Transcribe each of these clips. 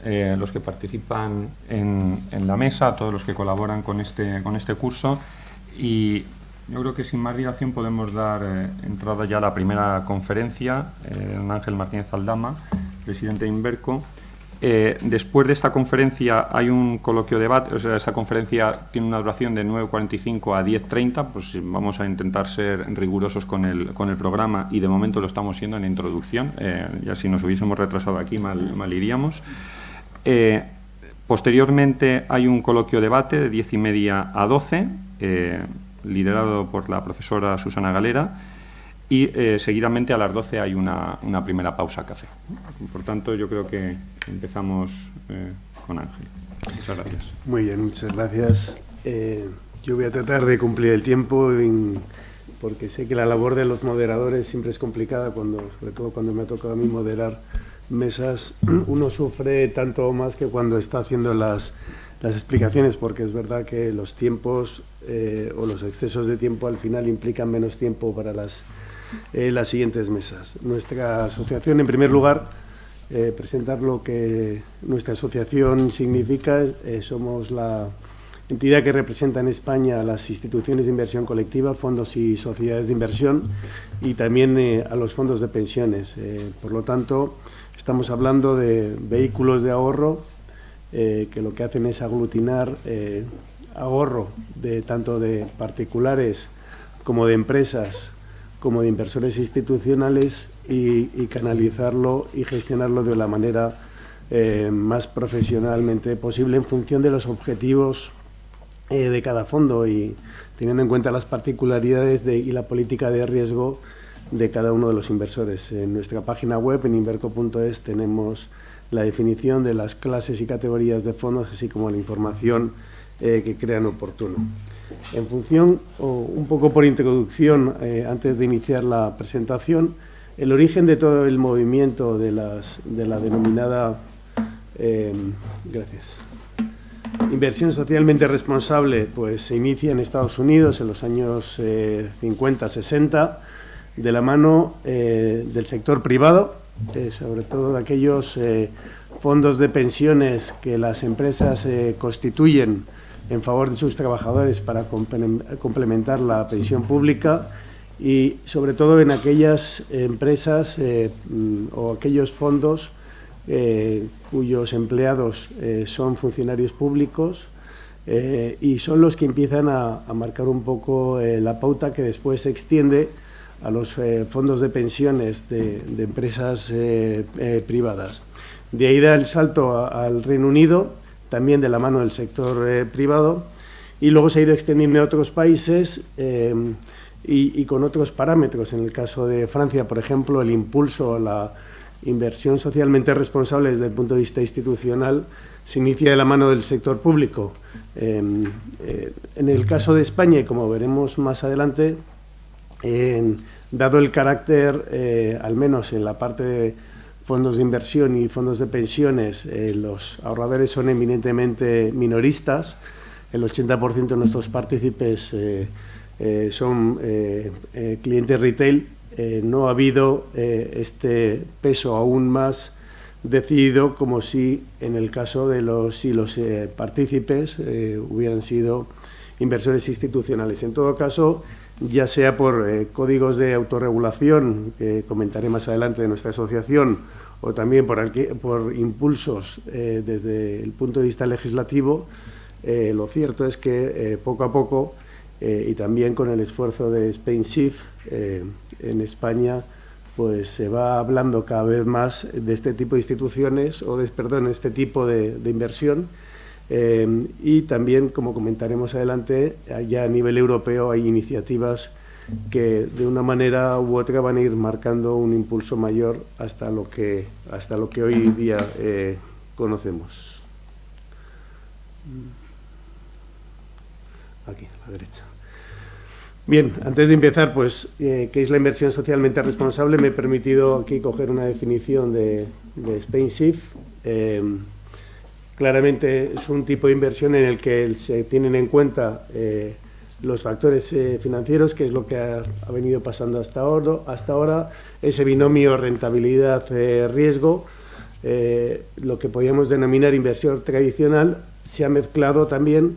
los que participan en la mesa, a todos los que colaboran con este curso, y yo creo que sin más dilación podemos dar entrada ya a la primera conferencia. Don Ángel Martínez Aldama, presidente de Inverco. Después de esta conferencia hay un coloquio debate, o sea, esa conferencia tiene una duración de 9:45 a 10:30, pues vamos a intentar ser rigurosos con el programa, y de momento lo estamos siendo en la introducción, ya si nos hubiésemos retrasado aquí mal iríamos. Posteriormente hay un coloquio debate de 10:30 a 12, liderado por la profesora Susana Galera, y seguidamente a las 12 hay una primera pausa café. Por tanto, yo creo que empezamos con Ángel. Muchas gracias. Muy bien, muchas gracias. Yo voy a tratar de cumplir el tiempo, porque sé que la labor de los moderadores siempre es complicada, sobre todo cuando me ha tocado a mí moderar mesas. Uno sufre tanto o más que cuando está haciendo las explicaciones, porque es verdad que los tiempos o los excesos de tiempo al final implican menos tiempo para las siguientes mesas. Nuestra asociación, en primer lugar, presentar lo que nuestra asociación significa. Somos la entidad que representa en España a las instituciones de inversión colectiva, fondos y sociedades de inversión, y también a los fondos de pensiones. Por lo tanto, estamos hablando de vehículos de ahorro que lo que hacen es aglutinar ahorro tanto de particulares como de empresas, como de inversores institucionales, y canalizarlo y gestionarlo de la manera más profesionalmente posible en función de los objetivos de cada fondo y teniendo en cuenta las particularidades y la política de riesgo de cada uno de los inversores. En nuestra página web, en inverco.es, tenemos la definición de las clases y categorías de fondos, así como la información que crean oportuno. En función, o un poco por introducción, antes de iniciar la presentación, el origen de todo el movimiento de la denominada inversión socialmente responsable, pues se inicia en Estados Unidos en los años 50-60, de la mano del sector privado, sobre todo de aquellos fondos de pensiones que las empresas constituyen en favor de sus trabajadores para complementar la pensión pública, y sobre todo en aquellas empresas o aquellos fondos cuyos empleados son funcionarios públicos y son los que empiezan a marcar un poco la pauta que después se extiende a los fondos de pensiones de empresas privadas. De ahí da el salto al Reino Unido, también de la mano del sector privado, y luego se ha ido extendiendo a otros países y con otros parámetros. En el caso de Francia, por ejemplo, el impulso a la inversión socialmente responsable desde el punto de vista institucional se inicia de la mano del sector público. En el caso de España, y como veremos más adelante, dado el carácter, al menos en la parte de fondos de inversión y fondos de pensiones, los ahorradores son eminentemente minoristas. El 80% de nuestros partícipes son clientes retail. No ha habido este peso aún más decidido como si en el caso de los partícipes hubieran sido inversores institucionales. En todo caso, ya sea por códigos de autorregulación, que comentaré más adelante de nuestra asociación, o también por impulsos desde el punto de vista legislativo, lo cierto es que poco a poco, y también con el esfuerzo de Spain Shift, en España pues se va hablando cada vez más de este tipo de instituciones, este tipo de inversión, y también, como comentaremos adelante, ya a nivel europeo hay iniciativas que de una manera u otra van a ir marcando un impulso mayor hasta lo que hoy día conocemos. Aquí, a la derecha. Bien, antes de empezar, pues, ¿qué es la inversión socialmente responsable? Me he permitido aquí coger una definición de Spain Shift. Claramente es un tipo de inversión en el que se tienen en cuenta los factores financieros, que es lo que ha venido pasando hasta ahora, ese binomio rentabilidad-riesgo, lo que podríamos denominar inversión tradicional se ha mezclado también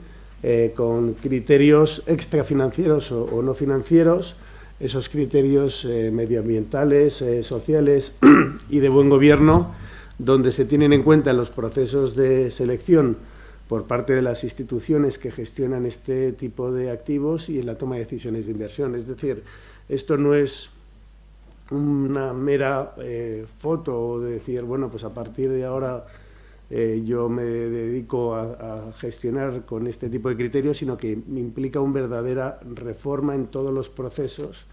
con criterios extrafinancieros o no financieros, esos criterios medioambientales, sociales y de buen gobierno, donde se tienen en cuenta los procesos de selección por parte de las instituciones que gestionan este tipo de activos y en la toma de decisiones de inversión. Es decir, esto no es una mera foto o de decir, bueno, pues a partir de ahora yo me dedico a gestionar con este tipo de criterios, sino que implica una verdadera reforma en todos los procesos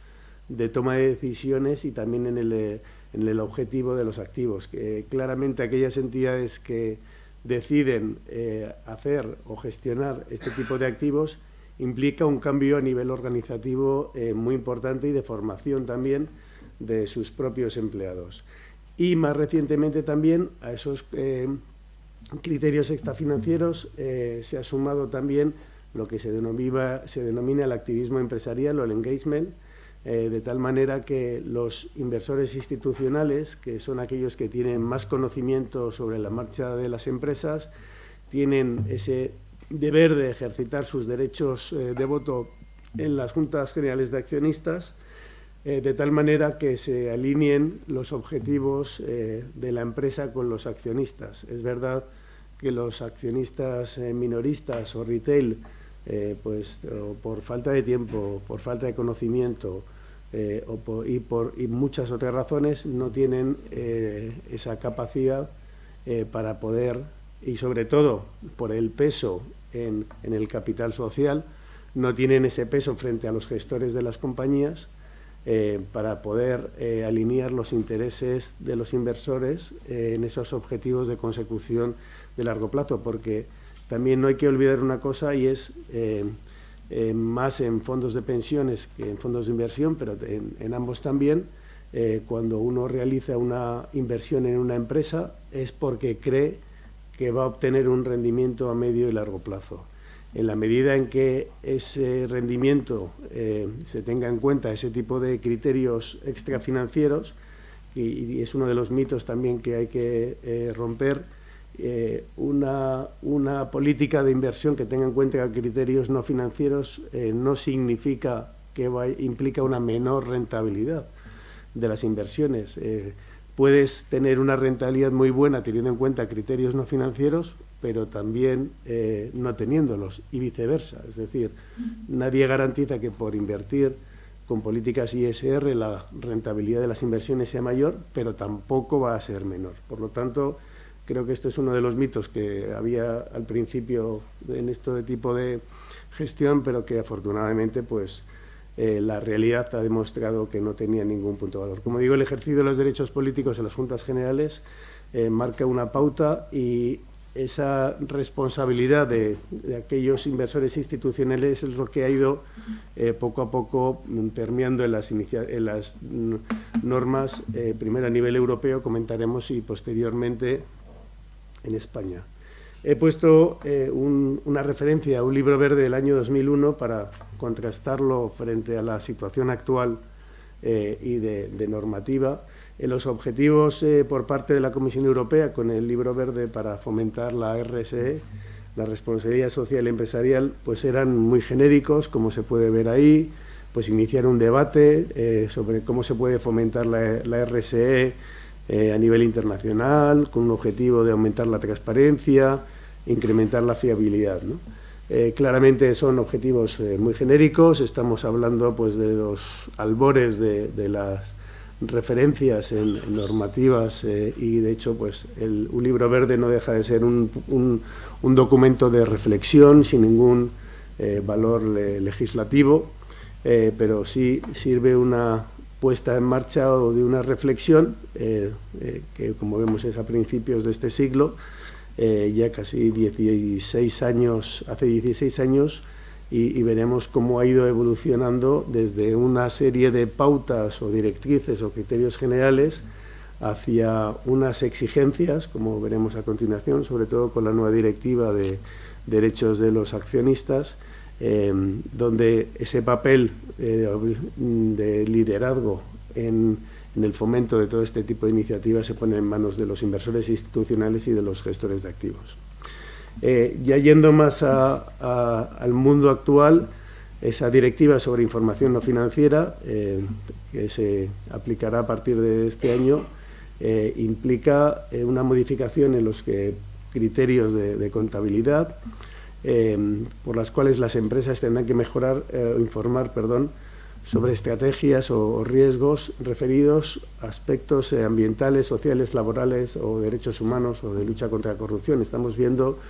de toma de decisiones y también en el objetivo de los activos. Que claramente aquellas entidades que deciden hacer o gestionar este tipo de activos implica un cambio a nivel organizativo muy importante y de formación también de sus propios empleados. Y más recientemente también a esos criterios extrafinancieros se ha sumado también lo que se denomina el activismo empresarial o el engagement, de tal manera que los inversores institucionales, que son aquellos que tienen más conocimiento sobre la marcha de las empresas, tienen ese deber de ejercitar sus derechos de voto en las juntas generales de accionistas, de tal manera que se alineen los objetivos de la empresa con los accionistas. Es verdad que los accionistas minoristas o retail, pues o por falta de tiempo, por falta de conocimiento y muchas otras razones, no tienen esa capacidad para poder, y sobre todo por el peso en el capital social, no tienen ese peso frente a los gestores de las compañías para poder alinear los intereses de los inversores en esos objetivos de consecución de largo plazo, porque también no hay que olvidar una cosa, y es más en fondos de pensiones que en fondos de inversión, pero en ambos también, cuando uno realiza una inversión en una empresa es porque cree que va a obtener un rendimiento a medio y largo plazo. En la medida en que ese rendimiento se tenga en cuenta ese tipo de criterios extrafinancieros, y es uno de los mitos también que hay que romper, una política de inversión que tenga en cuenta criterios no financieros no significa que implica una menor rentabilidad de las inversiones. Puedes tener una rentabilidad muy buena teniendo en cuenta criterios no financieros, pero también no teniéndolos, y viceversa. Es decir, nadie garantiza que por invertir con políticas ISR la rentabilidad de las inversiones sea mayor, pero tampoco va a ser menor. Por lo tanto, creo que esto es uno de los mitos que había al principio en este tipo de gestión, pero que afortunadamente pues la realidad ha demostrado que no tenía ningún punto de valor. Como digo, el ejercicio de los derechos políticos en las juntas generales marca una pauta, y esa responsabilidad de aquellos inversores institucionales es lo que ha ido poco a poco permeando en las normas, primero a nivel europeo, comentaremos, y posteriormente en España. He puesto una referencia a un libro verde del año 2001 para contrastarlo frente a la situación actual y de normativa. Los objetivos por parte de la Comisión Europea con el libro verde para fomentar la RSE, la responsabilidad social empresarial, pues eran muy genéricos, como se puede ver ahí, pues iniciar un debate sobre cómo se puede fomentar la RSE a nivel internacional, con un objetivo de aumentar la transparencia, incrementar la fiabilidad, ¿no? Claramente son objetivos muy genéricos. Estamos hablando pues de los albores de las referencias en normativas y de hecho pues un libro verde no deja de ser un documento de reflexión sin ningún valor legislativo, pero sí sirve una puesta en marcha o de una reflexión que, como vemos, es a principios de este siglo, ya casi 16 años, hace 16 años, y veremos cómo ha ido evolucionando desde una serie de pautas o directrices o criterios generales hacia unas exigencias, como veremos a continuación, sobre todo con la nueva directiva de derechos de los accionistas, donde ese papel de liderazgo en en el fomento de todo este tipo de iniciativas se pone en manos de los inversores institucionales y de los gestores de activos. Ya yendo más al mundo actual, esa directiva sobre información no financiera, que se aplicará a partir de este año, implica una modificación en los criterios de contabilidad, por las cuales las empresas tendrán que informar sobre estrategias o riesgos referidos a aspectos ambientales, sociales, laborales o derechos humanos o de lucha contra la corrupción. Estamos viendo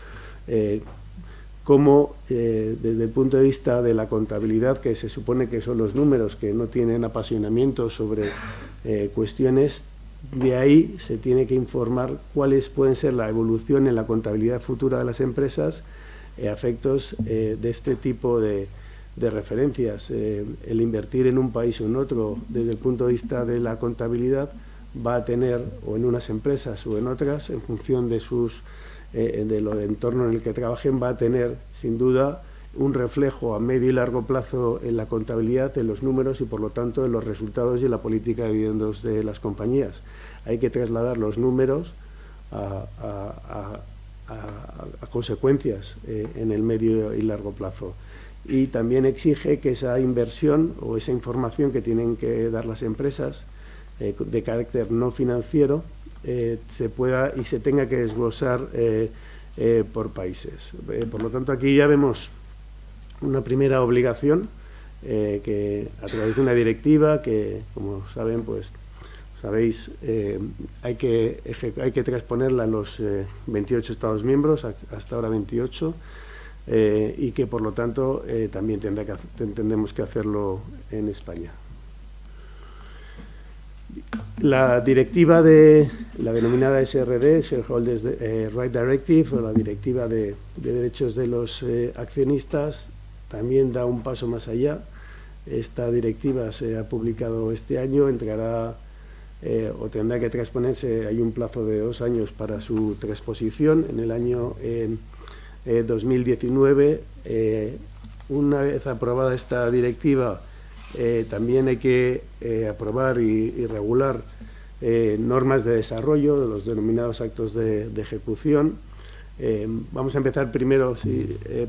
cómo, desde el punto de vista de la contabilidad, que se supone que son los números que no tienen apasionamiento sobre cuestiones, de ahí se tiene que informar cuáles pueden ser la evolución en la contabilidad futura de las empresas a efectos de este tipo de referencias. El invertir en un país o en otro, desde el punto de vista de la contabilidad, va a tener, o en unas empresas o en otras, en función de del entorno en el que trabajen, va a tener, sin duda, un reflejo a medio y largo plazo en la contabilidad, en los números y, por lo tanto, en los resultados y en la política de dividendos de las compañías. Hay que trasladar los números a consecuencias en el medio y largo plazo. Y también exige que esa inversión o esa información que tienen que dar las empresas de carácter no financiero se pueda y se tenga que desglosar por países. Por lo tanto, aquí ya vemos una primera obligación que, a través de una directiva que, como saben, pues sabéis, hay que transponerla en los 28 Estados miembros, hasta ahora 28, y que, por lo tanto, también tendremos que hacerlo en España. La directiva la denominada SRD, Shareholders Right Directive, o la directiva de derechos de los accionistas, también da un paso más allá. Esta directiva se ha publicado este año, entrará o tendrá que transponerse, hay un plazo de 2 años para su transposición en el año 2019. Una vez aprobada esta directiva, también hay que aprobar y regular normas de desarrollo de los denominados actos de ejecución. Vamos a empezar primero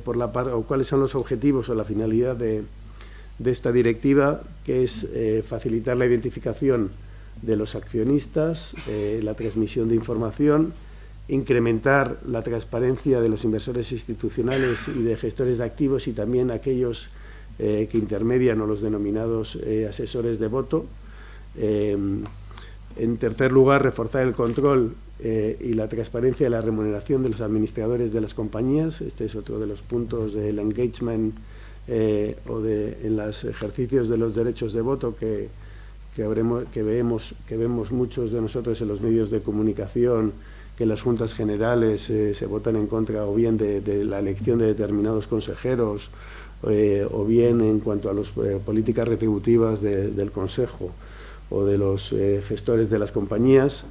por la parte, o cuáles son los objetivos o la finalidad de esta directiva, que es facilitar la identificación de los accionistas, la transmisión de información, incrementar la transparencia de los inversores institucionales y de gestores de activos, y también aquellos que intermedian, o los denominados asesores de voto. En tercer lugar, reforzar el control y la transparencia de la remuneración de los administradores de las compañías. Este es otro de los puntos del engagement en los ejercicios de los derechos de voto que vemos muchos de nosotros en los medios de comunicación, que en las juntas generales se votan en contra o bien de la elección de determinados consejeros, o bien en cuanto a las políticas retributivas del Consejo o de los gestores de las compañías,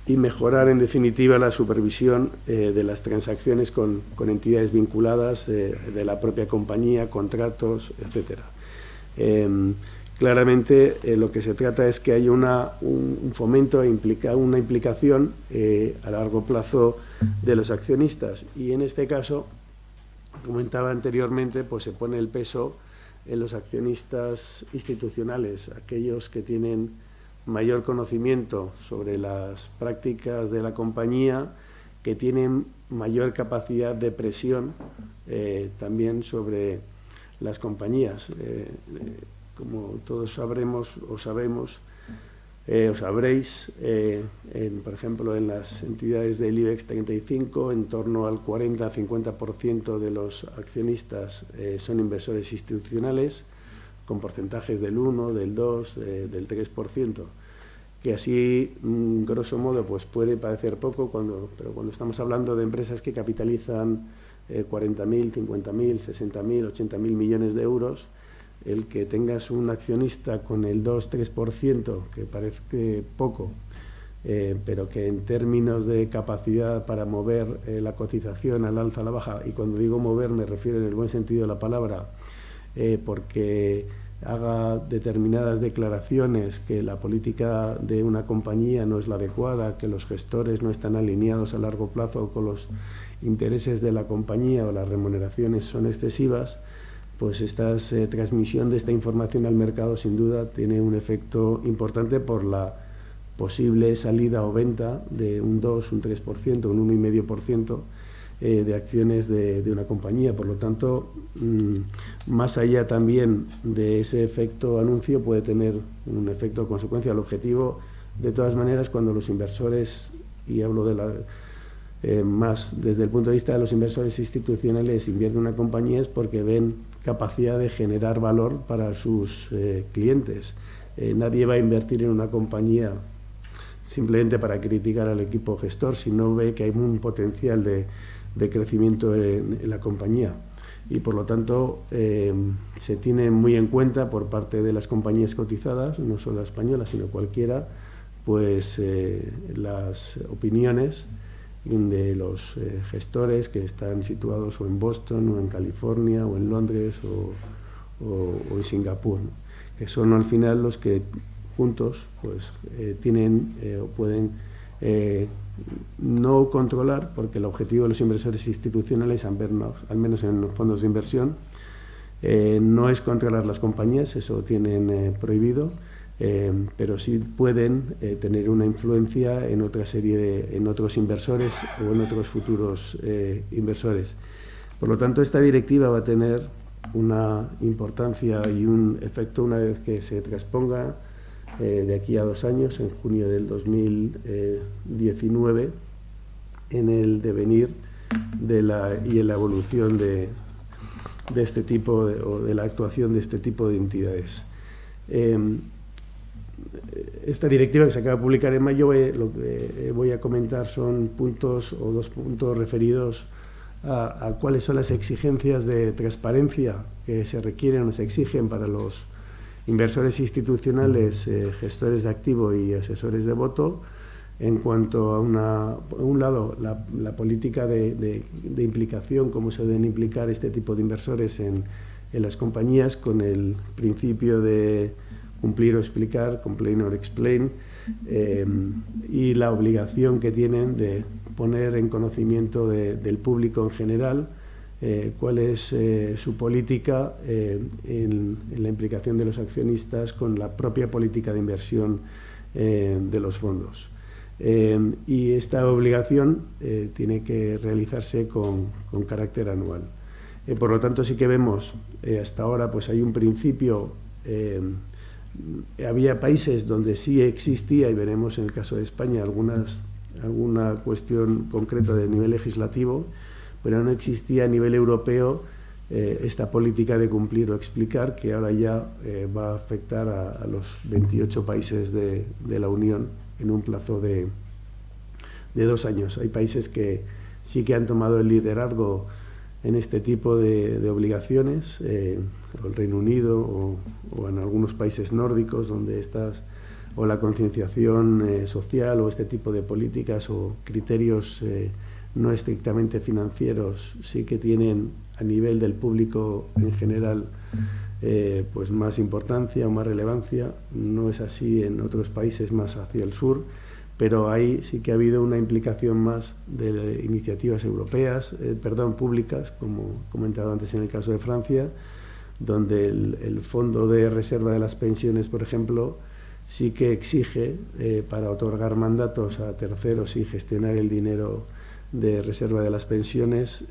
y mejorar, en definitiva, la supervisión de las transacciones con entidades vinculadas de la propia compañía, contratos, etcétera. Claramente, lo que se trata es que haya un fomento e una implicación a largo plazo de los accionistas, y en este caso, comentaba anteriormente, pues se pone el peso en los accionistas institucionales, aquellos que tienen mayor conocimiento sobre las prácticas de la compañía, que tienen mayor capacidad de presión también sobre las compañías. Como todos sabremos o sabemos, o sabréis, por ejemplo, en las entidades del IBEX 35, en torno al 40-50% de los accionistas son inversores institucionales, con porcentajes del 1, del 2, del 3%, que así, grosso modo, pues puede parecer poco, pero cuando estamos hablando de empresas que capitalizan 40.000, 50.000, 60.000, 80.000 millones de euros, el que tengas un accionista con el 2-3%, que parece poco, pero que en términos de capacidad para mover la cotización al alza, a la baja, y cuando digo mover me refiero en el buen sentido de la palabra, porque haga determinadas declaraciones que la política de una compañía no es la adecuada, que los gestores no están alineados a largo plazo con los intereses de la compañía o las remuneraciones son excesivas, pues esta transmisión de esta información al mercado sin duda tiene un efecto importante por la posible salida o venta de un 2, un 3%, un 1,5% de acciones de una compañía. Por lo tanto, más allá también de ese efecto anuncio, puede tener un efecto de consecuencia. El objetivo, de todas maneras, cuando los inversores, y hablo de más desde el punto de vista de los inversores institucionales, invierten en una compañía es porque ven capacidad de generar valor para sus clientes. Nadie va a invertir en una compañía simplemente para criticar al equipo gestor, si no ve que hay un potencial de crecimiento en la compañía. Y por lo tanto se tiene muy en cuenta por parte de las compañías cotizadas, no solo la española, sino cualquiera, pues las opiniones de los gestores que están situados o en Boston, o en California, o en Londres, o en Singapur, ¿no? Que son al final los que juntos pues tienen o pueden no controlar, porque el objetivo de los inversores institucionales, al menos en los fondos de inversión, no es controlar las compañías, eso tienen prohibido, pero sí pueden tener una influencia en otra serie en otros inversores o en otros futuros inversores. Por lo tanto, esta directiva va a tener una importancia y un efecto una vez que se transponga de aquí a 2 años, en junio del 2019, en el devenir y en la evolución de este tipo o de la actuación de este tipo de entidades. Esta directiva que se acaba de publicar en mayo, lo que voy a comentar son puntos o 2 puntos referidos a cuáles son las exigencias de transparencia que se requieren o se exigen para los inversores institucionales, gestores de activo y asesores de voto, en cuanto a un lado, la política de implicación, cómo se deben implicar este tipo de inversores en las compañías, con el principio de cumplir o explicar, complain or explain, y la obligación que tienen de poner en conocimiento del público en general cuál es su política en la implicación de los accionistas con la propia política de inversión de los fondos. Y esta obligación tiene que realizarse con carácter anual. Por lo tanto, sí que vemos, hasta ahora pues hay un principio, había países donde sí existía, y veremos en el caso de España alguna cuestión concreta de nivel legislativo, pero no existía a nivel europeo esta política de cumplir o explicar, que ahora ya va a afectar a los 28 países de la Unión en un plazo de 2 años. Hay países que sí que han tomado el liderazgo en este tipo de obligaciones, o el Reino Unido o en algunos países nórdicos, donde o la concienciación social o este tipo de políticas o criterios no estrictamente financieros sí que tienen a nivel del público en general pues más importancia o más relevancia. No es así en otros países más hacia el sur, pero ahí sí que ha habido una implicación más de iniciativas europeas, públicas, como he comentado antes en el caso de Francia, donde el Fondo de Reserva de las Pensiones, por ejemplo, sí que exige para otorgar mandatos a terceros y gestionar el dinero de reserva de las pensiones,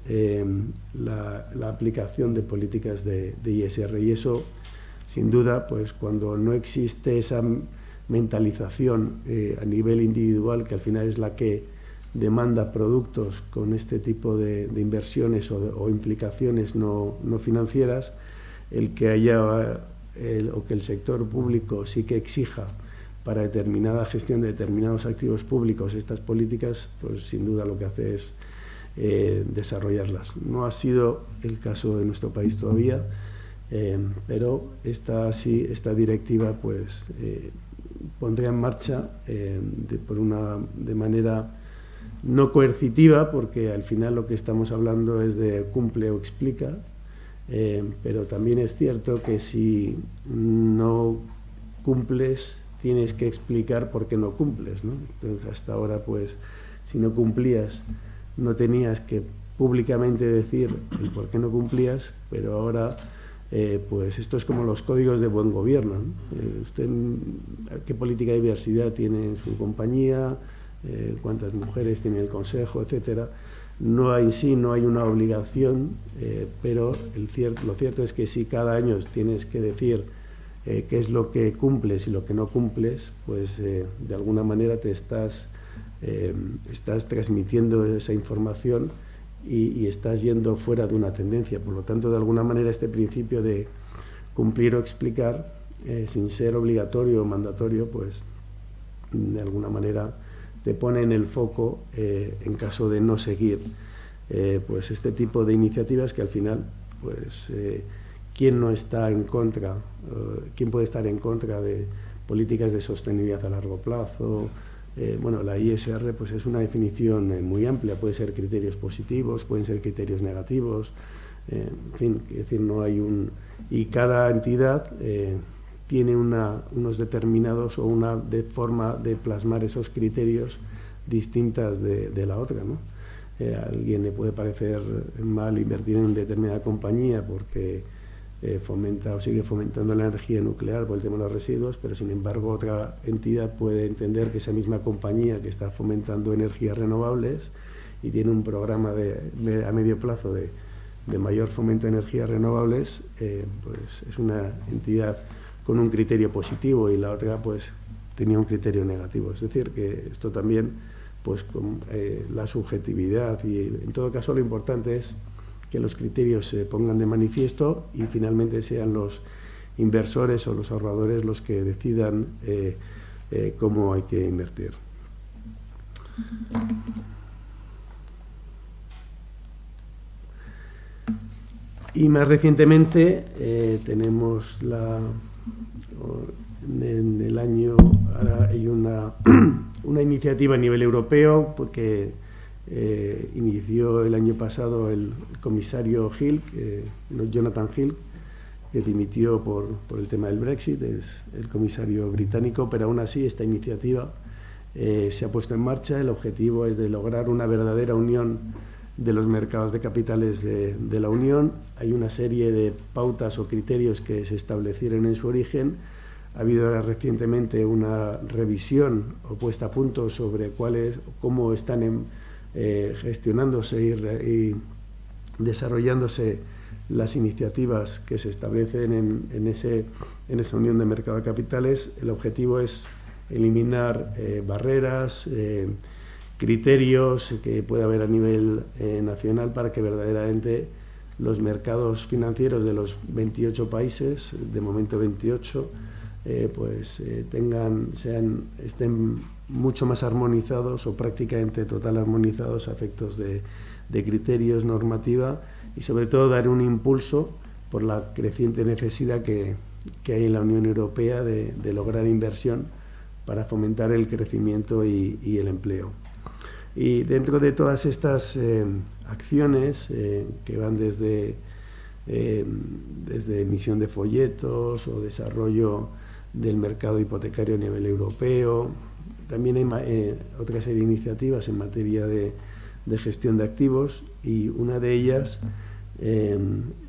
la aplicación de políticas de ISR. Y eso, sin duda, pues cuando no existe esa mentalización a nivel individual, que al final es la que demanda productos con este tipo de inversiones o implicaciones no financieras, el que haya o que el sector público sí que exija para determinada gestión de determinados activos públicos estas políticas, pues sin duda lo que hace es desarrollarlas. No ha sido el caso de nuestro país todavía, pero esta directiva pues pondría en marcha de manera no coercitiva, porque al final lo que estamos hablando es de cumple o explica, pero también es cierto que si no cumples, tienes que explicar por qué no cumples, ¿no? Entonces, hasta ahora, pues, si no cumplías, no tenías que públicamente decir el por qué no cumplías, pero ahora, pues, esto es como los códigos de buen gobierno, ¿no? Usted, ¿qué política de diversidad tiene en su compañía? ¿Cuántas mujeres tiene el consejo, etcétera? No hay una obligación, pero lo cierto es que si cada año tienes que decir qué es lo que cumples y lo que no cumples, pues de alguna manera te estás transmitiendo esa información y estás yendo fuera de una tendencia. Por lo tanto, de alguna manera, este principio de cumplir o explicar, sin ser obligatorio o mandatorio, pues de alguna manera te pone en el foco en caso de no seguir pues este tipo de iniciativas que al final, pues ¿quién no está en contra? ¿Quién puede estar en contra de políticas de sostenibilidad a largo plazo? Bueno, la ISR pues es una definición muy amplia, puede ser criterios positivos, pueden ser criterios negativos, en fin, es decir, no hay y cada entidad tiene unos determinados o una forma de plasmar esos criterios distintas de la otra, ¿no? A alguien le puede parecer mal invertir en determinada compañía porque fomenta o sigue fomentando la energía nuclear por el tema de los residuos, pero sin embargo otra entidad puede entender que esa misma compañía que está fomentando energías renovables y tiene un programa a medio plazo de mayor fomento de energías renovables, pues es una entidad con un criterio positivo y la otra pues tenía un criterio negativo. Es decir, que esto también, pues con la subjetividad y en todo caso lo importante es que los criterios se pongan de manifiesto y finalmente sean los inversores o los ahorradores los que decidan cómo hay que invertir. Y más recientemente tenemos en el año, ahora hay una iniciativa a nivel europeo porque inició el año pasado el comisario Hill, Jonathan Hill, que dimitió por el tema del Brexit, es el comisario británico, pero aún así esta iniciativa se ha puesto en marcha. El objetivo es de lograr una verdadera unión de los mercados de capitales de la Unión. Hay una serie de pautas o criterios que se establecieron en su origen. Ha habido ahora recientemente una revisión o puesta a punto sobre cómo están gestionándose y desarrollándose las iniciativas que se establecen en esa unión de mercado de capitales. El objetivo es eliminar barreras, criterios que pueda haber a nivel nacional para que verdaderamente los mercados financieros de los 28 países, de momento 28, estén mucho más armonizados o prácticamente total armonizados a efectos de criterios, normativa y sobre todo dar un impulso por la creciente necesidad que hay en la Unión Europea de lograr inversión para fomentar el crecimiento y el empleo. Y dentro de todas estas acciones que van desde emisión de folletos o desarrollo del mercado hipotecario a nivel europeo, también hay otra serie de iniciativas en materia de gestión de activos y una de ellas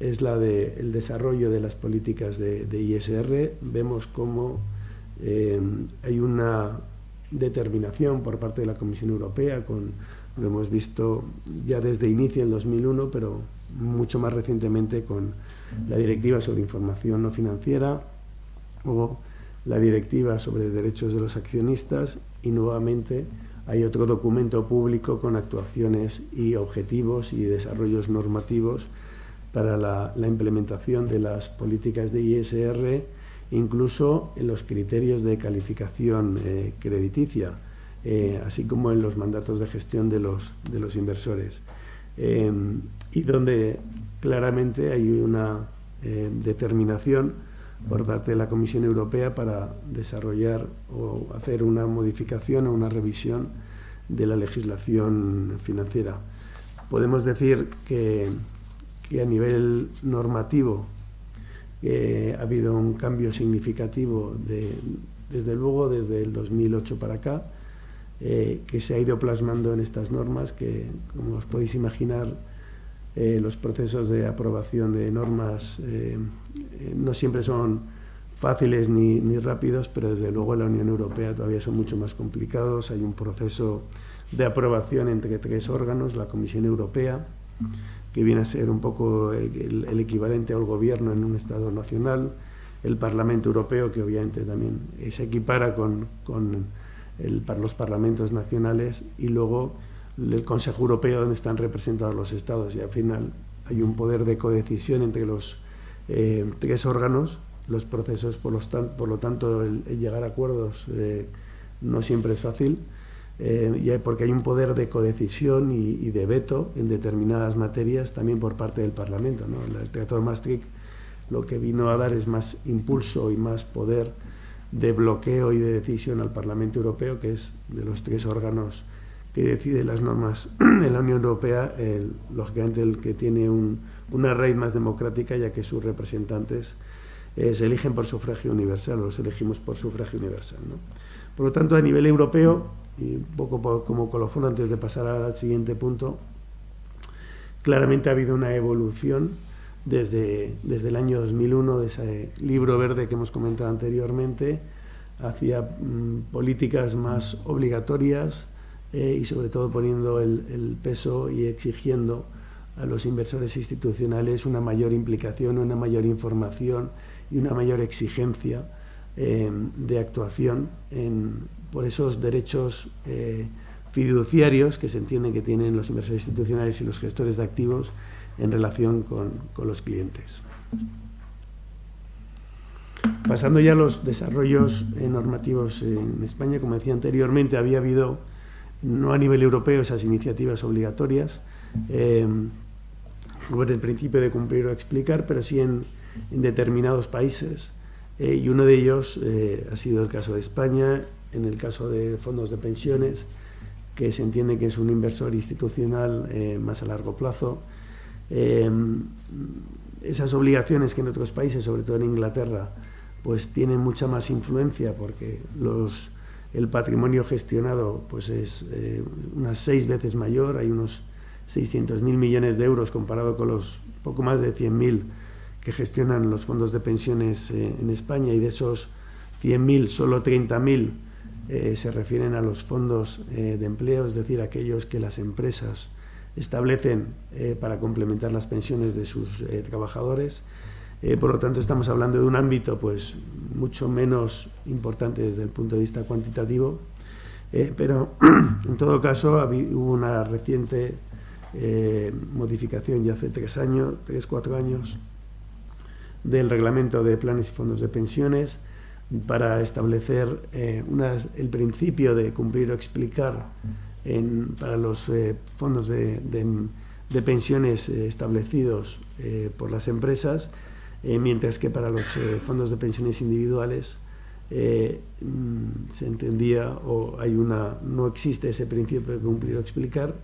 es la del desarrollo de las políticas de ISR. Vemos cómo hay una determinación por parte de la Comisión Europea, lo hemos visto ya desde inicio en 2001, pero mucho más recientemente con la Directiva sobre Información No Financiera o la Directiva sobre Derechos de los Accionistas, y nuevamente hay otro documento público con actuaciones y objetivos y desarrollos normativos para la implementación de las políticas de ISR, incluso en los criterios de calificación crediticia, así como en los mandatos de gestión de los inversores, y donde claramente hay una determinación por parte de la Comisión Europea para desarrollar o hacer una modificación o una revisión de la legislación financiera. Podemos decir que que a nivel normativo ha habido un cambio significativo desde luego desde el 2008 para acá, que se ha ido plasmando en estas normas que, como os podéis imaginar, los procesos de aprobación de normas no siempre son fáciles ni rápidos, pero desde luego en la Unión Europea todavía son mucho más complicados. Hay un proceso de aprobación entre 3 órganos: la Comisión Europea, que viene a ser un poco el equivalente al gobierno en un Estado nacional; el Parlamento Europeo, que obviamente también se equipara con los parlamentos nacionales; y luego el Consejo Europeo, donde están representados los Estados. Y al final hay un poder de codecisión entre los 3 órganos. Los procesos, por lo tanto, el llegar a acuerdos no siempre es fácil, porque hay un poder de codecisión y de veto en determinadas materias también por parte del Parlamento, ¿no? El Tratado de Maastricht lo que vino a dar es más impulso y más poder de bloqueo y de decisión al Parlamento Europeo, que es de los 3 órganos que decide las normas en la Unión Europea, lógicamente el que tiene una raíz más democrática, ya que sus representantes se eligen por sufragio universal, o los elegimos por sufragio universal, ¿no? Por lo tanto, a nivel europeo, y un poco como colofón antes de pasar al siguiente punto, claramente ha habido una evolución desde el año 2001, de ese libro verde que hemos comentado anteriormente, hacia políticas más obligatorias, y sobre todo poniendo el peso y exigiendo a los inversores institucionales una mayor implicación, una mayor información y una mayor exigencia de actuación por esos derechos fiduciarios que se entienden que tienen los inversores institucionales y los gestores de activos en relación con los clientes. Pasando ya a los desarrollos normativos en España, como decía anteriormente, había habido, no a nivel europeo, esas iniciativas obligatorias, por el principio de cumplir o explicar, pero sí en determinados países, y uno de ellos ha sido el caso de España, en el caso de fondos de pensiones, que se entiende que es un inversor institucional más a largo plazo. Esas obligaciones que en otros países, sobre todo en Inglaterra, pues tienen mucha más influencia, porque el patrimonio gestionado pues es unas 6 veces mayor. Hay unos 600.000 millones de euros comparado con los poco más de 100.000 que gestionan los fondos de pensiones en España, y de esos 100.000, solo 30.000 se refieren a los fondos de empleo, es decir, aquellos que las empresas establecen para complementar las pensiones de sus trabajadores. Por lo tanto, estamos hablando de un ámbito pues mucho menos importante desde el punto de vista cuantitativo, pero en todo caso hubo una reciente modificación ya hace 3-4 años del reglamento de planes y fondos de pensiones para establecer el principio de cumplir o explicar para los fondos de pensiones establecidos por las empresas, mientras que para los fondos de pensiones individuales se entendía no existe ese principio de cumplir o explicar,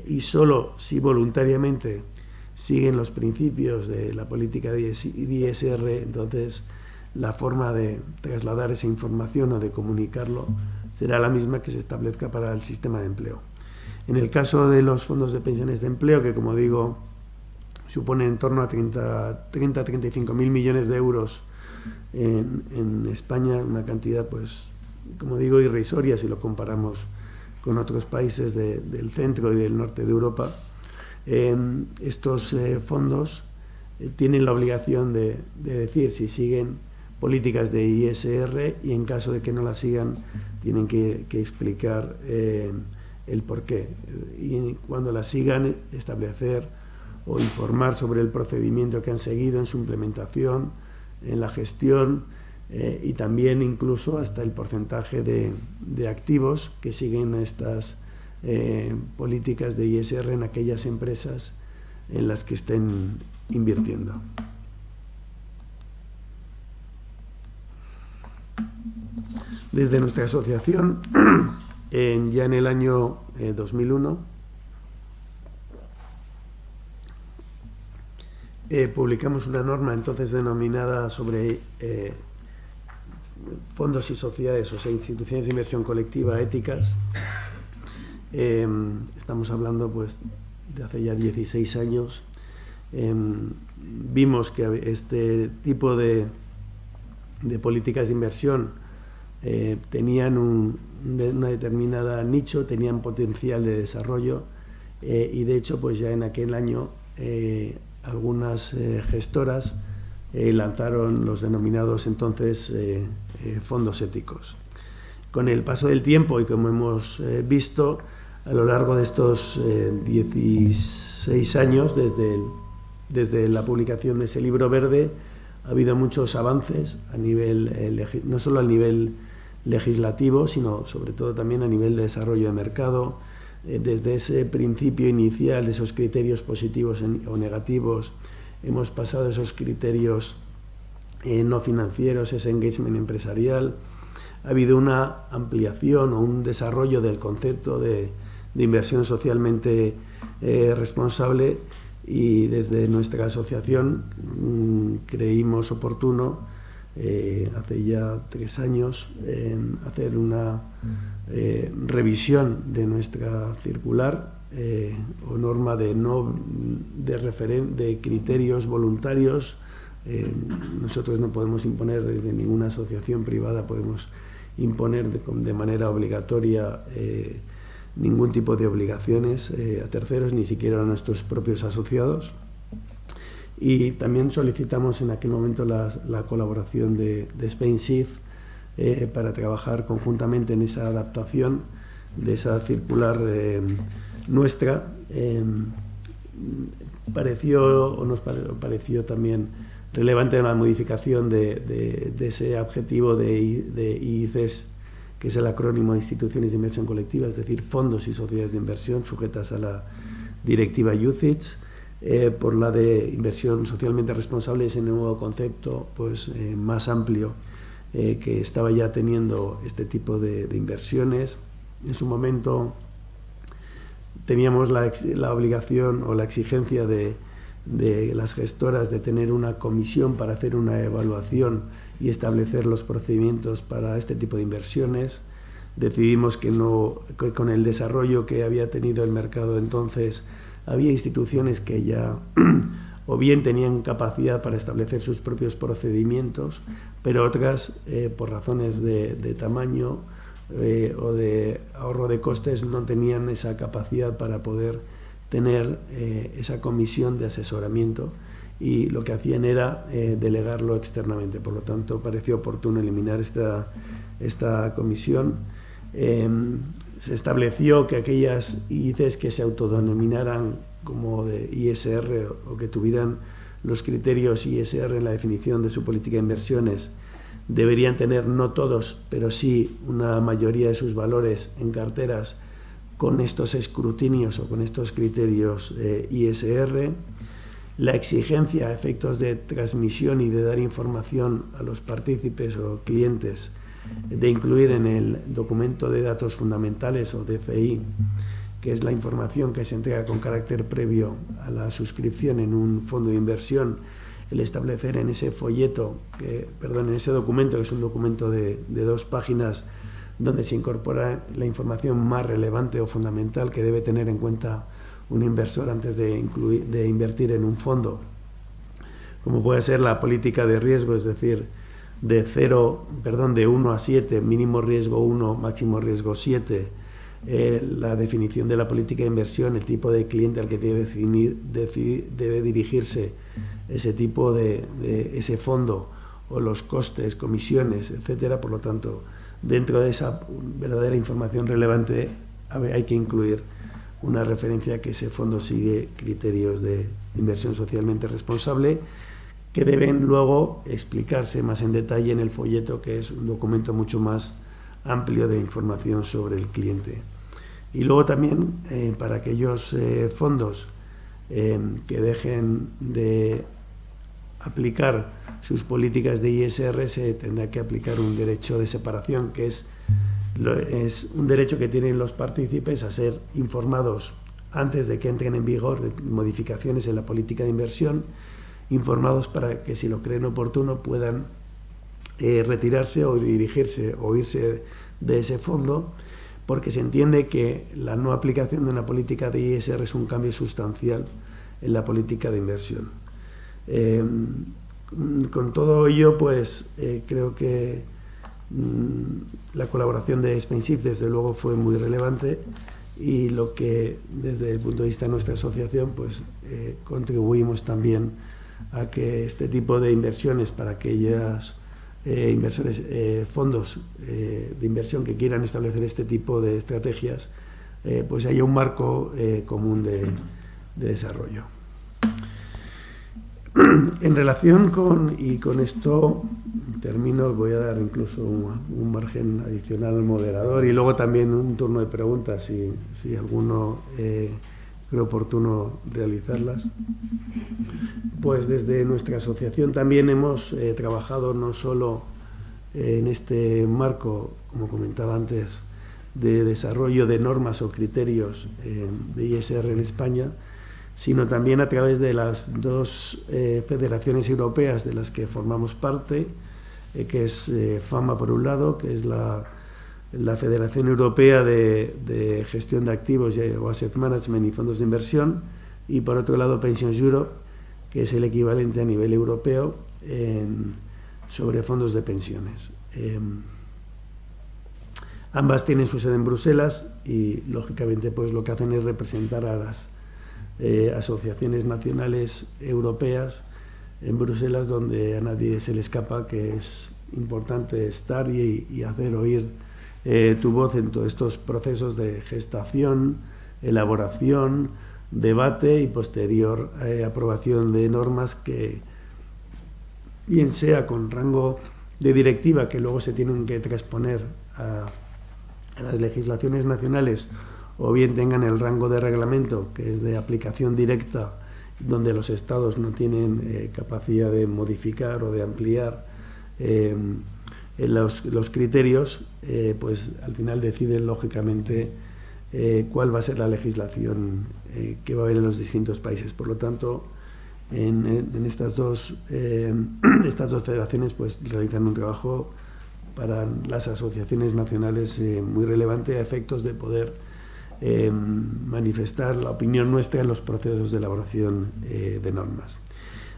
y solo si voluntariamente siguen los principios de la política de ISR, entonces la forma de trasladar esa información o de comunicarlo será la misma que se establezca para el sistema de empleo. En el caso de los fondos de pensiones de empleo, que como digo suponen en torno a 30-35.000 millones de euros en España, una cantidad pues como digo irrisoria si lo comparamos con otros países del centro y del norte de Europa. Estos fondos tienen la obligación de decir si siguen políticas de ISR, y en caso de que no las sigan tienen que explicar el porqué, y cuando las sigan establecer o informar sobre el procedimiento que han seguido en su implementación, en la gestión, y también incluso hasta el porcentaje de activos que siguen estas políticas de ISR en aquellas empresas en las que estén invirtiendo. Desde nuestra asociación, ya en el año 2001, publicamos una norma entonces denominada sobre fondos y sociedades, o sea, instituciones de inversión colectiva éticas. Estamos hablando pues de hace ya 16 años. Vimos que este tipo de políticas de inversión tenían una determinada nicho, tenían potencial de desarrollo, y de hecho pues ya en aquel año algunas gestoras lanzaron los denominados entonces fondos éticos. Con el paso del tiempo, y como hemos visto a lo largo de estos 16 años, desde la publicación de ese libro verde, ha habido muchos avances a nivel, no solo a nivel legislativo, sino sobre todo también a nivel de desarrollo de mercado. Desde ese principio inicial de esos criterios positivos o negativos, hemos pasado a esos criterios no financieros, ese engagement empresarial. Ha habido una ampliación o un desarrollo del concepto de inversión socialmente responsable, y desde nuestra asociación creímos oportuno, hace ya 3 años, hacer una revisión de nuestra circular o norma de criterios voluntarios. Nosotros no podemos imponer, desde ninguna asociación privada podemos imponer de manera obligatoria ningún tipo de obligaciones a terceros, ni siquiera a nuestros propios asociados. Y también solicitamos en aquel momento la colaboración de Spain SIF para trabajar conjuntamente en esa adaptación de esa circular nuestra. Nos pareció también relevante la modificación de ese objetivo de IICs, que es el acrónimo de Instituciones de Inversión Colectiva, es decir, fondos y sociedades de inversión sujetas a la directiva UCITS, por la de inversión socialmente responsable, ese nuevo concepto pues, más amplio que estaba ya teniendo este tipo de inversiones. En su momento teníamos la obligación o la exigencia de las gestoras de tener una comisión para hacer una evaluación y establecer los procedimientos para este tipo de inversiones. Decidimos que con el desarrollo que había tenido el mercado entonces, había instituciones que ya o bien tenían capacidad para establecer sus propios procedimientos, pero otras, por razones de tamaño o de ahorro de costes, no tenían esa capacidad para poder tener esa comisión de asesoramiento, y lo que hacían era delegarlo externamente. Por lo tanto, pareció oportuno eliminar esta comisión. Se estableció que aquellas IICs que se autodenominaran como de ISR o que tuvieran los criterios ISR en la definición de su política de inversiones deberían tener, no todos, pero sí una mayoría de sus valores en carteras con estos escrutinios o con estos criterios ISR. La exigencia a efectos de transmisión y de dar información a los partícipes o clientes, de incluir en el documento de datos fundamentales o DFI, que es la información que se entrega con carácter previo a la suscripción en un fondo de inversión, el establecer en ese en ese documento, que es un documento de 2 páginas, donde se incorpora la información más relevante o fundamental que debe tener en cuenta un inversor antes de invertir en un fondo, como puede ser la política de riesgo, es decir, de 1 a 7, mínimo riesgo 1, máximo riesgo 7, la definición de la política de inversión, el tipo de cliente al que debe dirigirse ese tipo ese fondo, o los costes, comisiones, etcétera. Por lo tanto, dentro de esa verdadera información relevante hay que incluir una referencia a que ese fondo sigue criterios de inversión socialmente responsable, que deben luego explicarse más en detalle en el folleto, que es un documento mucho más amplio de información sobre el cliente. Y luego también para aquellos fondos que dejen de aplicar sus políticas de ISR, se tendrá que aplicar un derecho de separación, que es un derecho que tienen los partícipes a ser informados antes de que entren en vigor de modificaciones en la política de inversión, informados para que, si lo creen oportuno, puedan retirarse o dirigirse o irse de ese fondo, porque se entiende que la no aplicación de una política de ISR es un cambio sustancial en la política de inversión. Con todo ello, pues creo que la colaboración de Spainshift desde luego fue muy relevante, y lo que desde el punto de vista de nuestra asociación pues contribuimos también a que este tipo de inversiones, para aquellos inversores, fondos de inversión que quieran establecer este tipo de estrategias, pues haya un marco común de desarrollo. En relación con esto termino, voy a dar incluso un margen adicional al moderador y luego también un turno de preguntas si alguno cree oportuno realizarlas. Pues desde nuestra asociación también hemos trabajado no solo en este marco, como comentaba antes, de desarrollo de normas o criterios de ISR en España, sino también a través de las dos federaciones europeas de las que formamos parte, que es FAMA por un lado, que es la Federación Europea de Gestión de Activos o Asset Management y Fondos de Inversión, y por otro lado Pensions Europe, que es el equivalente a nivel europeo sobre fondos de pensiones. Ambas tienen su sede en Bruselas y, lógicamente, pues lo que hacen es representar a las asociaciones nacionales europeas en Bruselas, donde a nadie se le escapa que es importante estar y hacer oír tu voz en todos estos procesos de gestación, elaboración, debate y posterior aprobación de normas que, bien sea con rango de directiva, que luego se tienen que transponer a las legislaciones nacionales, o bien tengan el rango de reglamento, que es de aplicación directa, donde los estados no tienen capacidad de modificar o de ampliar los criterios, pues al final deciden lógicamente cuál va a ser la legislación que va a haber en los distintos países. Por lo tanto, en estas dos federaciones pues realizan un trabajo para las asociaciones nacionales muy relevante, a efectos de poder manifestar la opinión nuestra en los procesos de elaboración de normas.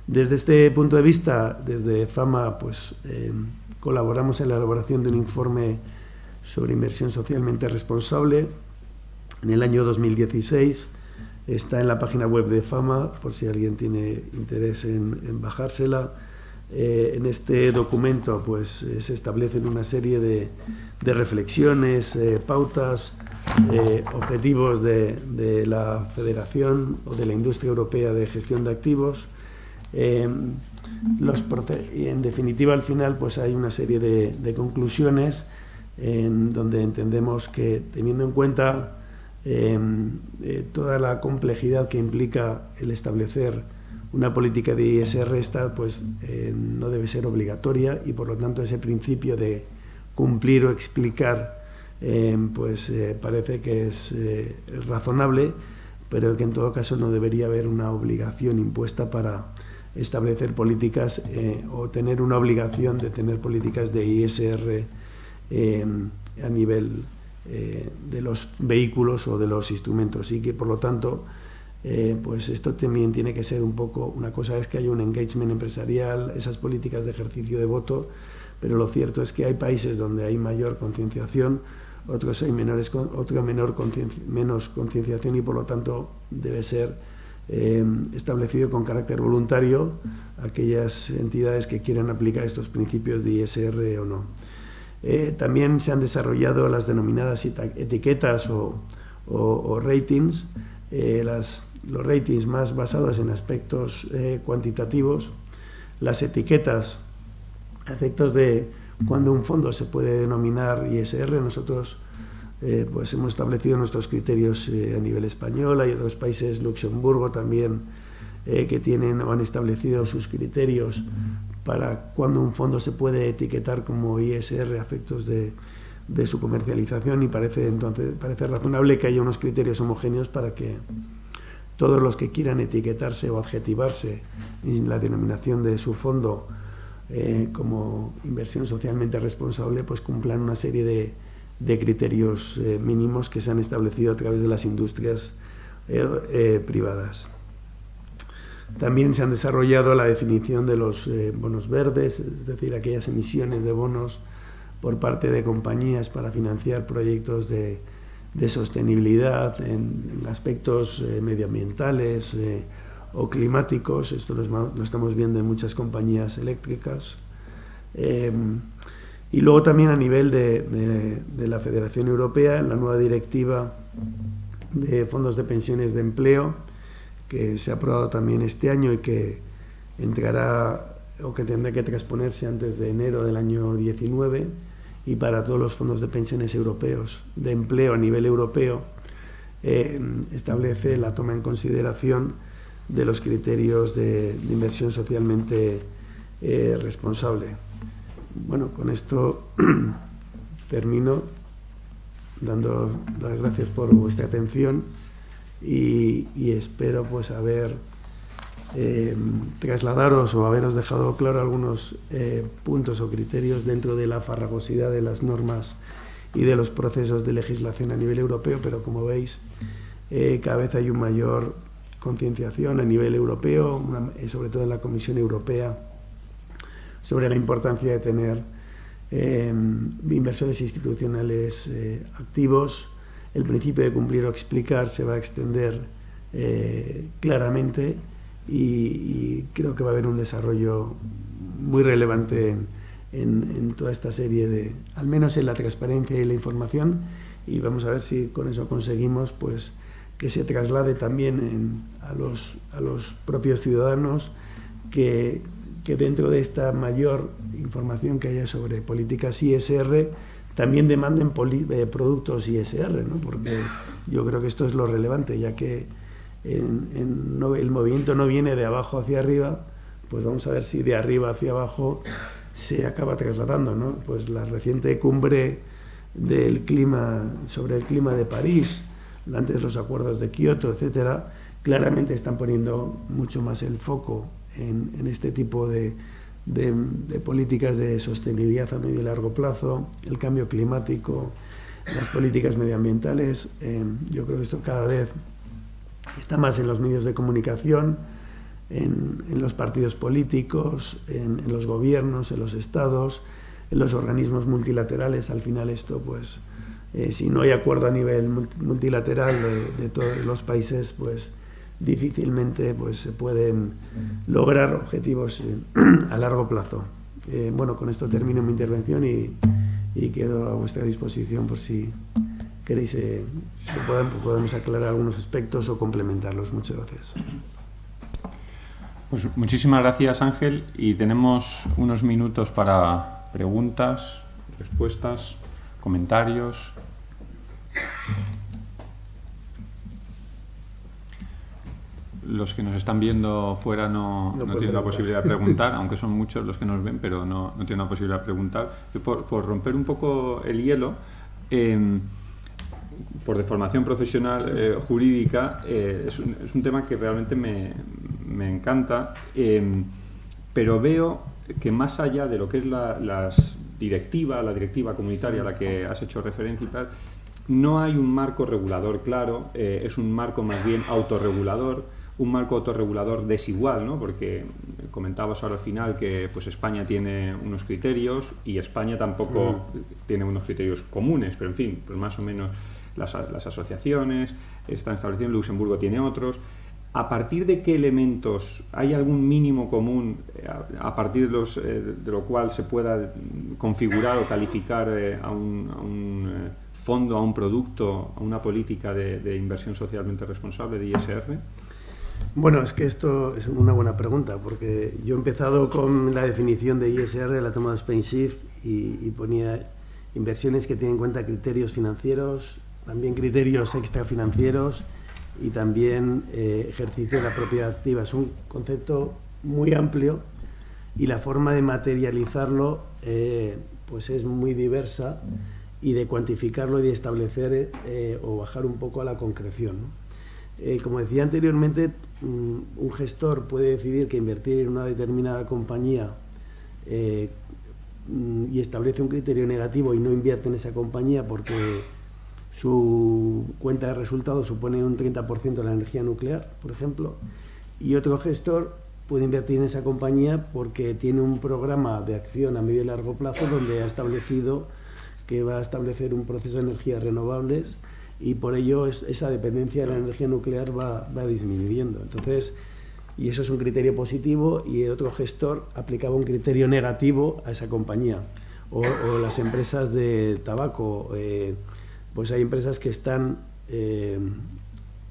Desde este punto de vista, desde FAMA, pues colaboramos en la elaboración de un informe sobre inversión socialmente responsable en el año 2016. Está en la página web de FAMA, por si alguien tiene interés en bajársela. En este documento pues se establecen una serie de reflexiones, pautas, objetivos de la Federación o de la Industria Europea de Gestión de Activos. Y en definitiva, al final pues hay una serie de conclusiones en donde entendemos que, teniendo en cuenta toda la complejidad que implica el establecer una política de ISR, esta pues no debe ser obligatoria, y por lo tanto ese principio de cumplir o explicar parece que es razonable, pero que en todo caso no debería haber una obligación impuesta para establecer políticas o tener una obligación de tener políticas de ISR a nivel de los vehículos o de los instrumentos, y que por lo tanto pues esto también tiene que ser un poco, una cosa es que haya un engagement empresarial, esas políticas de ejercicio de voto, pero lo cierto es que hay países donde hay mayor concienciación, otros hay menos concienciación, y por lo tanto debe ser establecido con carácter voluntario aquellas entidades que quieran aplicar estos principios de ISR o no. También se han desarrollado las denominadas etiquetas o ratings, los ratings más basados en aspectos cuantitativos, las etiquetas a efectos de cuando un fondo se puede denominar ISR. Nosotros pues hemos establecido nuestros criterios a nivel español. Hay otros países, Luxemburgo también, que tienen o han establecido sus criterios para cuando un fondo se puede etiquetar como ISR a efectos de su comercialización, y parece razonable que haya unos criterios homogéneos para que todos los que quieran etiquetarse o adjetivarse la denominación de su fondo como inversión socialmente responsable, pues cumplan una serie de criterios mínimos que se han establecido a través de las industrias privadas. También se han desarrollado la definición de los bonos verdes, es decir, aquellas emisiones de bonos por parte de compañías para financiar proyectos de sostenibilidad en aspectos medioambientales o climáticos. Esto lo estamos viendo en muchas compañías eléctricas. Y luego también a nivel de la Federación Europea, en la nueva directiva de fondos de pensiones de empleo, que se ha aprobado también este año y que entrará o que tendrá que transponerse antes de enero del año 19, y para todos los fondos de pensiones europeos de empleo a nivel europeo, establece la toma en consideración de los criterios de inversión socialmente responsable. Bueno, con esto termino dando las gracias por vuestra atención y espero pues haber trasladaros o haberos dejado claro algunos puntos o criterios dentro de la farragosidad de las normas y de los procesos de legislación a nivel europeo, pero como veis cada vez hay una mayor concienciación a nivel europeo, sobre todo en la Comisión Europea, sobre la importancia de tener inversores institucionales activos. El principio de cumplir o explicar se va a extender claramente y creo que va a haber un desarrollo muy relevante en toda esta serie al menos en la transparencia y la información, y vamos a ver si con eso conseguimos pues que se traslade también a los propios ciudadanos que dentro de esta mayor información que haya sobre políticas ISR también demanden productos ISR, ¿no? Porque yo creo que esto es lo relevante, ya que el movimiento no viene de abajo hacia arriba, pues vamos a ver si de arriba hacia abajo se acaba trasladando, ¿no? Pues la reciente cumbre sobre el clima de París, antes los acuerdos de Kioto, etcétera, claramente están poniendo mucho más el foco en este tipo de políticas de sostenibilidad a medio y largo plazo, el cambio climático, las políticas medioambientales. Yo creo que esto cada vez está más en los medios de comunicación, en los partidos políticos, en los gobiernos, en los estados, en los organismos multilaterales. Al final esto, pues, si no hay acuerdo a nivel multilateral de todos los países, pues difícilmente pues, se pueden lograr objetivos a largo plazo. Bueno, con esto termino mi intervención y quedo a vuestra disposición por si queréis que podamos aclarar algunos aspectos o complementarlos. Muchas gracias. Pues muchísimas gracias, Ángel, y tenemos unos minutos para preguntas, respuestas, comentarios. Los que nos están viendo fuera no tienen la posibilidad de preguntar, aunque son muchos los que nos ven, pero no tienen la posibilidad de preguntar. Yo por romper un poco el hielo, por deformación profesional jurídica, es un tema que realmente me encanta, pero veo que más allá de lo que es la directiva comunitaria a la que has hecho referencia y tal, no hay un marco regulador claro, es un marco más bien autorregulador, un marco autorregulador desigual, ¿no? Porque comentabas ahora al final que pues España tiene unos criterios y España tampoco tiene unos criterios comunes, pero en fin, pues más o menos las asociaciones están establecidas, Luxemburgo tiene otros. ¿A partir de qué elementos hay algún mínimo común a partir de lo cual se pueda configurar o calificar a un fondo, a un producto, a una política de inversión socialmente responsable, de ISR? Bueno, es que esto es una buena pregunta, porque yo he empezado con la definición de ISR, la toma de SpainShift, y ponía inversiones que tienen en cuenta criterios financieros, también criterios extrafinancieros y también ejercicio de la propiedad activa. Es un concepto muy amplio y la forma de materializarlo pues es muy diversa, y de cuantificarlo y de establecer o bajar un poco a la concreción, ¿no? Como decía anteriormente, un gestor puede decidir que invertir en una determinada compañía y establece un criterio negativo y no invierte en esa compañía porque su cuenta de resultados supone un 30% de la energía nuclear, por ejemplo, y otro gestor puede invertir en esa compañía porque tiene un programa de acción a medio y largo plazo donde ha establecido que va a establecer un proceso de energías renovables y por ello esa dependencia de la energía nuclear va disminuyendo. Entonces, y eso es un criterio positivo, y otro gestor aplicaba un criterio negativo a esa compañía. O las empresas de tabaco, pues hay empresas que están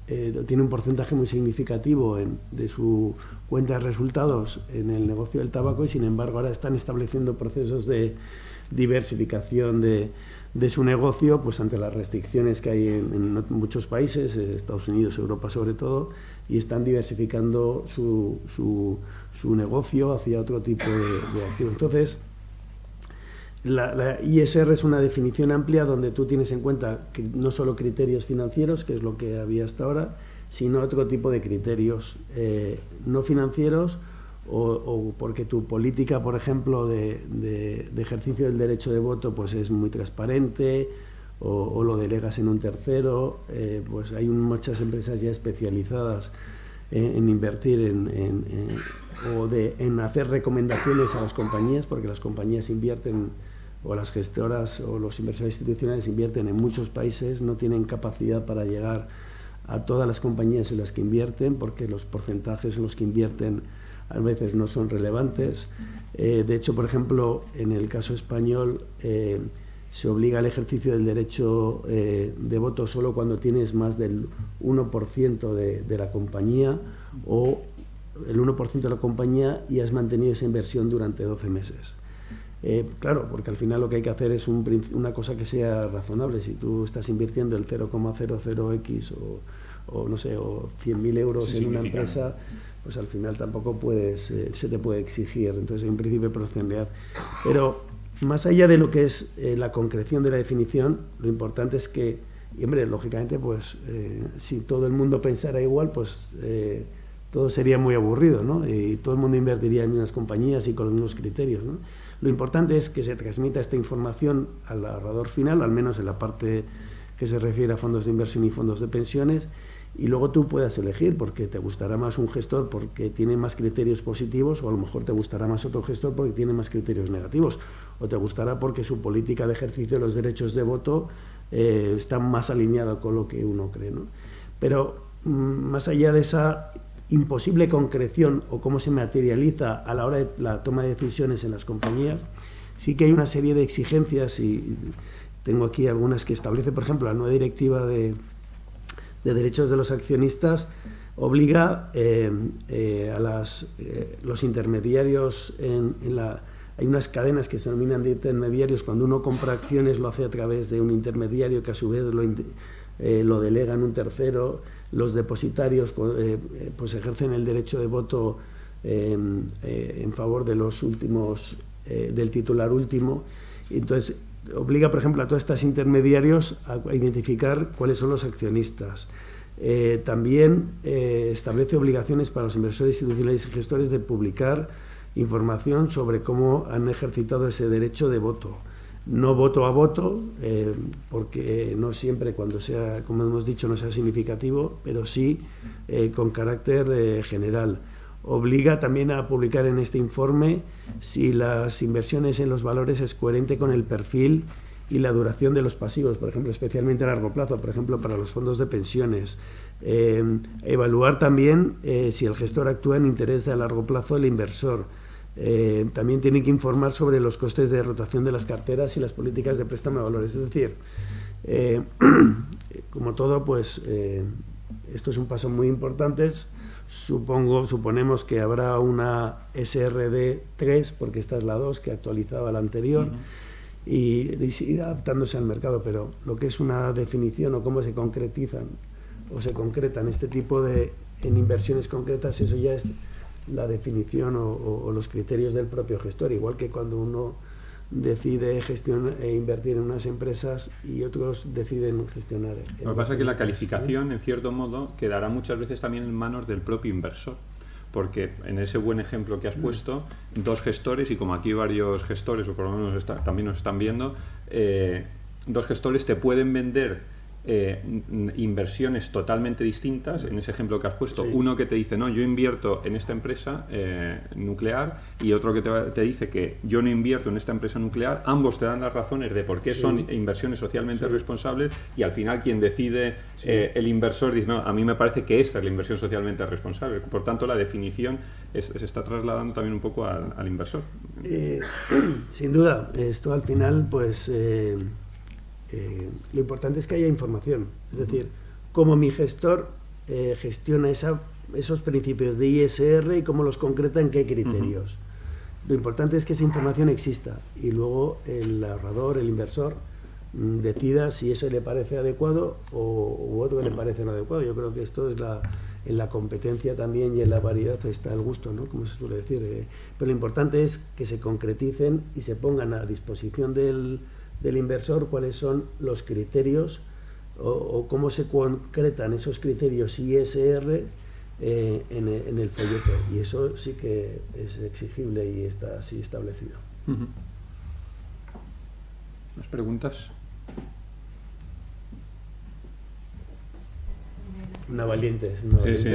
tiene un porcentaje muy significativo de su cuenta de resultados en el negocio del tabaco, y sin embargo ahora están estableciendo procesos de diversificación de su negocio, pues ante las restricciones que hay en muchos países, Estados Unidos, Europa sobre todo, y están diversificando su negocio hacia otro tipo de activos. Entonces, la ISR es una definición amplia donde tú tienes en cuenta que no solo criterios financieros, que es lo que había hasta ahora, sino otro tipo de criterios no financieros, o porque tu política, por ejemplo, de ejercicio del derecho de voto pues es muy transparente, o lo delegas en un tercero. Pues hay muchas empresas ya especializadas en invertir en hacer recomendaciones a las compañías, porque las compañías invierten, o las gestoras o los inversores institucionales invierten en muchos países, no tienen capacidad para llegar a todas las compañías en las que invierten, porque los porcentajes en los que invierten a veces no son relevantes. De hecho, por ejemplo, en el caso español se obliga al ejercicio del derecho de voto solo cuando tienes más del 1% de la compañía, o el 1% de la compañía y has mantenido esa inversión durante 12 meses. Claro, porque al final lo que hay que hacer es una cosa que sea razonable. Si tú estás invirtiendo el 0,00x o no sé, o 100.000 euros en una empresa, pues al final tampoco se te puede exigir. Entonces hay un principio de proporcionalidad. Pero más allá de lo que es la concreción de la definición, lo importante es que, y hombre, lógicamente, pues si todo el mundo pensara igual, pues todo sería muy aburrido, ¿no? Y todo el mundo invertiría en unas compañías y con los mismos criterios, ¿no? Lo importante es que se transmita esta información al ahorrador final, al menos en la parte que se refiere a fondos de inversión y fondos de pensiones, y luego tú puedas elegir, porque te gustará más un gestor porque tiene más criterios positivos, o a lo mejor te gustará más otro gestor porque tiene más criterios negativos, o te gustará porque su política de ejercicio de los derechos de voto está más alineada con lo que uno cree, ¿no? Pero más allá de esa imposible concreción o cómo se materializa a la hora de la toma de decisiones en las compañías, sí que hay una serie de exigencias, y tengo aquí algunas que establece, por ejemplo, la nueva directiva de derechos de los accionistas. Obliga a los intermediarios hay unas cadenas que se denominan de intermediarios. Cuando uno compra acciones lo hace a través de un intermediario que a su vez lo delega en un tercero. Los depositarios pues ejercen el derecho de voto en favor de los últimos, del titular último. Entonces obliga, por ejemplo, a todos estos intermediarios a identificar cuáles son los accionistas. También establece obligaciones para los inversores institucionales y gestores de publicar información sobre cómo han ejercitado ese derecho de voto. No voto a voto, porque no siempre, cuando sea, como hemos dicho, no sea significativo, pero sí con carácter general. Obliga también a publicar en este informe si las inversiones en los valores es coherente con el perfil y la duración de los pasivos, por ejemplo, especialmente a largo plazo, por ejemplo, para los fondos de pensiones. Evaluar también si el gestor actúa en interés de a largo plazo del inversor. También tiene que informar sobre los costes de rotación de las carteras y las políticas de préstamo de valores. Es decir, como todo, pues esto es un paso muy importante. Suponemos que habrá una SRD 3, porque esta es la 2 que actualizaba la anterior, y irá adaptándose al mercado, pero lo que es una definición o cómo se concretizan o se concretan este tipo en inversiones concretas, eso ya es la definición o los criterios del propio gestor, igual que cuando uno decide invertir en unas empresas y otros deciden gestionar. Lo que pasa es que la calificación, en cierto modo, quedará muchas veces también en manos del propio inversor. Porque en ese buen ejemplo que has puesto, dos gestores, y como aquí varios gestores, o por lo menos también nos están viendo, dos gestores te pueden vender inversiones totalmente distintas. En ese ejemplo que has puesto, uno que te dice, no, yo invierto en esta empresa nuclear, y otro que te dice que yo no invierto en esta empresa nuclear. Ambos te dan las razones de por qué son inversiones socialmente responsables, y al final quien decide, el inversor, dice, no, a mí me parece que esta es la inversión socialmente responsable. Por tanto, la definición se está trasladando también un poco al inversor. Sin duda, esto al final, pues lo importante es que haya información, es decir, cómo mi gestor gestiona esos principios de ISR y cómo los concreta, en qué criterios. Lo importante es que esa información exista, y luego el ahorrador, el inversor, decida si eso le parece adecuado u otro le parece no adecuado. Yo creo que esto es en la competencia también, y en la variedad está el gusto, ¿no? Como se suele decir. Pero lo importante es que se concreticen y se pongan a disposición del inversor cuáles son los criterios o cómo se concretan esos criterios ISR en el folleto, y eso sí que es exigible y está así establecido. ¿Más preguntas? Una valiente. Sí.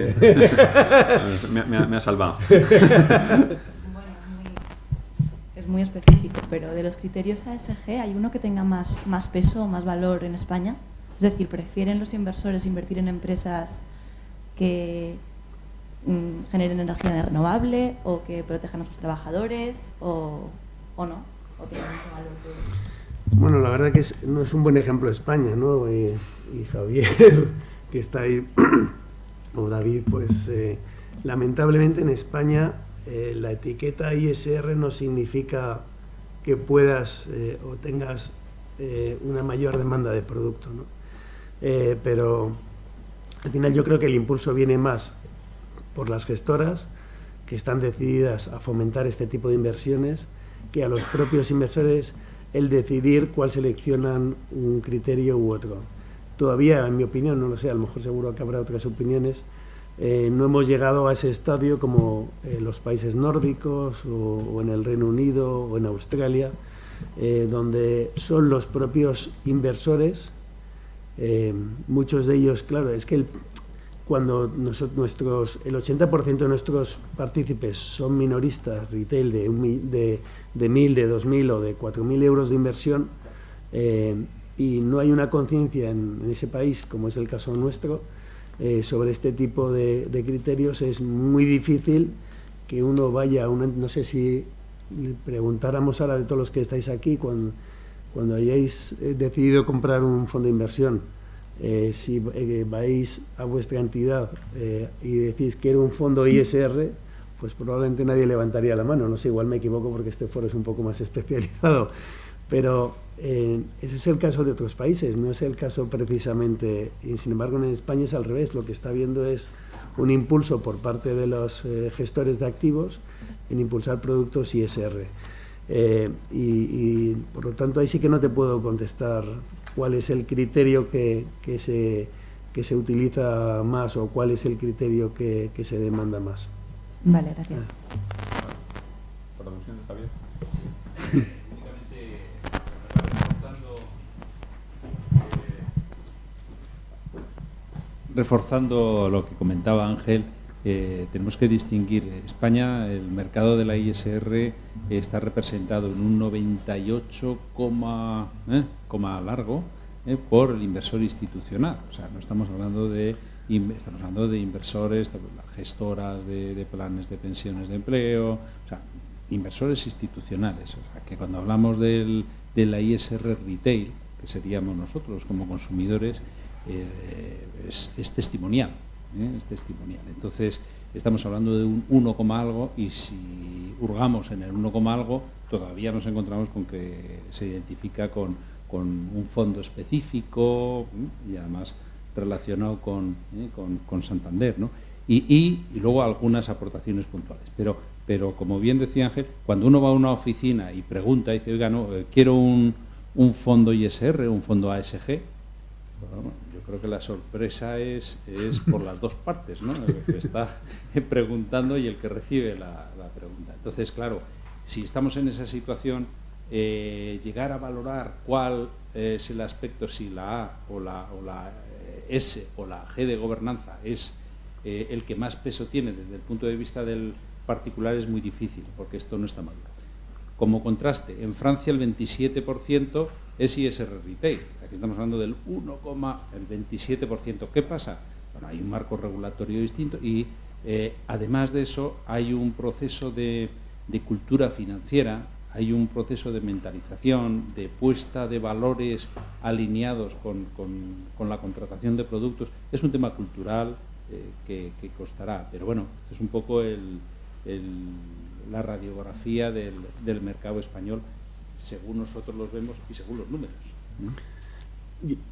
me ha salvado. Es muy específico, pero de los criterios ASG, ¿hay uno que tenga más peso o más valor en España? Es decir, ¿prefieren los inversores invertir en empresas que generen energía renovable, o que protejan a sus trabajadores, o no? ¿O tienen mucho valor todo? Bueno, la verdad que no es un buen ejemplo España, ¿no? Y Javier, que está ahí, o David, pues lamentablemente en España la etiqueta ISR no significa que puedas o tengas una mayor demanda de producto, ¿no? Pero al final yo creo que el impulso viene más por las gestoras, que están decididas a fomentar este tipo de inversiones, que a los propios inversores el decidir cuál seleccionan un criterio u otro. Todavía, en mi opinión, no lo sé, a lo mejor seguro que habrá otras opiniones, no hemos llegado a ese estadio como los países nórdicos o en el Reino Unido o en Australia, donde son los propios inversores, muchos de ellos, claro, es que cuando el 80% de nuestros partícipes son minoristas, retail de 1.000, de 2.000 o de 4.000 euros de inversión, y no hay una conciencia en ese país, como es el caso nuestro, sobre este tipo de criterios, es muy difícil que uno vaya a no sé si preguntáramos ahora de todos los que estáis aquí, cuando hayáis decidido comprar un fondo de inversión, si vais a vuestra entidad y decís quiero un fondo ISR, pues probablemente nadie levantaría la mano. No sé, igual me equivoco porque este foro es un poco más especializado, pero ese es el caso de otros países, no es el caso precisamente, y sin embargo en España es al revés. Lo que está habiendo es un impulso por parte de los gestores de activos en impulsar productos ISR, y por lo tanto ahí sí que no te puedo contestar cuál es el criterio que se utiliza más, o cuál es el criterio que se demanda más. Vale, gracias. ¿Por alusiones, Javier? Reforzando lo que comentaba Ángel, tenemos que distinguir. España, el mercado de la ISR está representado en un 98, largo por el inversor institucional. O sea, no estamos hablando de inversores, gestoras de planes de pensiones de empleo, o sea, inversores institucionales. O sea, que cuando hablamos de la ISR retail, que seríamos nosotros como consumidores, es testimonial, es testimonial. Entonces estamos hablando de un 1, algo, y si hurgamos en el 1, algo, todavía nos encontramos con que se identifica con un fondo específico, y además relacionado con Santander, ¿no? Y luego algunas aportaciones puntuales, pero pero como bien decía Ángel, cuando uno va a una oficina y pregunta, dice, oiga, no, quiero un fondo ISR, un fondo ASG, bueno, yo creo que la sorpresa es por las dos partes, ¿no? El que está preguntando y el que recibe la pregunta. Entonces, claro, si estamos en esa situación, llegar a valorar cuál es el aspecto, si la A o la S o la G de gobernanza es el que más peso tiene desde el punto de vista del particular, es muy difícil, porque esto no está maduro. Como contraste, en Francia el 27% es ISR Retail. Aquí estamos hablando del 1,27%. ¿Qué pasa? Bueno, hay un marco regulatorio distinto y además de eso hay un proceso de cultura financiera, hay un proceso de mentalización, de puesta de valores alineados con la contratación de productos. Es un tema cultural que costará, pero bueno, este es un poco la radiografía del mercado español según nosotros los vemos y según los números.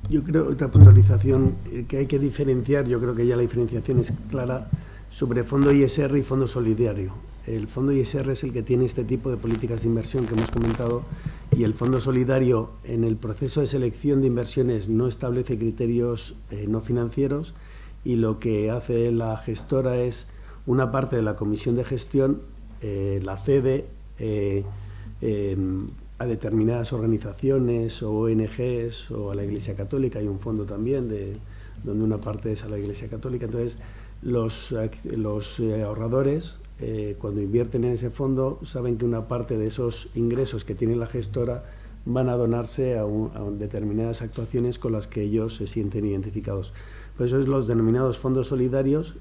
Yo creo, otra puntualización que hay que diferenciar, yo creo que ya la diferenciación es clara, sobre fondo ISR y fondo solidario. El fondo ISR es el que tiene este tipo de políticas de inversión que hemos comentado, y el fondo solidario, en el proceso de selección de inversiones, no establece criterios no financieros, y lo que hace la gestora es una parte de la comisión de gestión la cede a determinadas organizaciones o ONGs o a la Iglesia Católica. Hay un fondo también donde una parte es a la Iglesia Católica. Entonces, los ahorradores, cuando invierten en ese fondo, saben que una parte de esos ingresos que tiene la gestora van a donarse a determinadas actuaciones con las que ellos se sienten identificados. Por eso es los denominados fondos solidarios,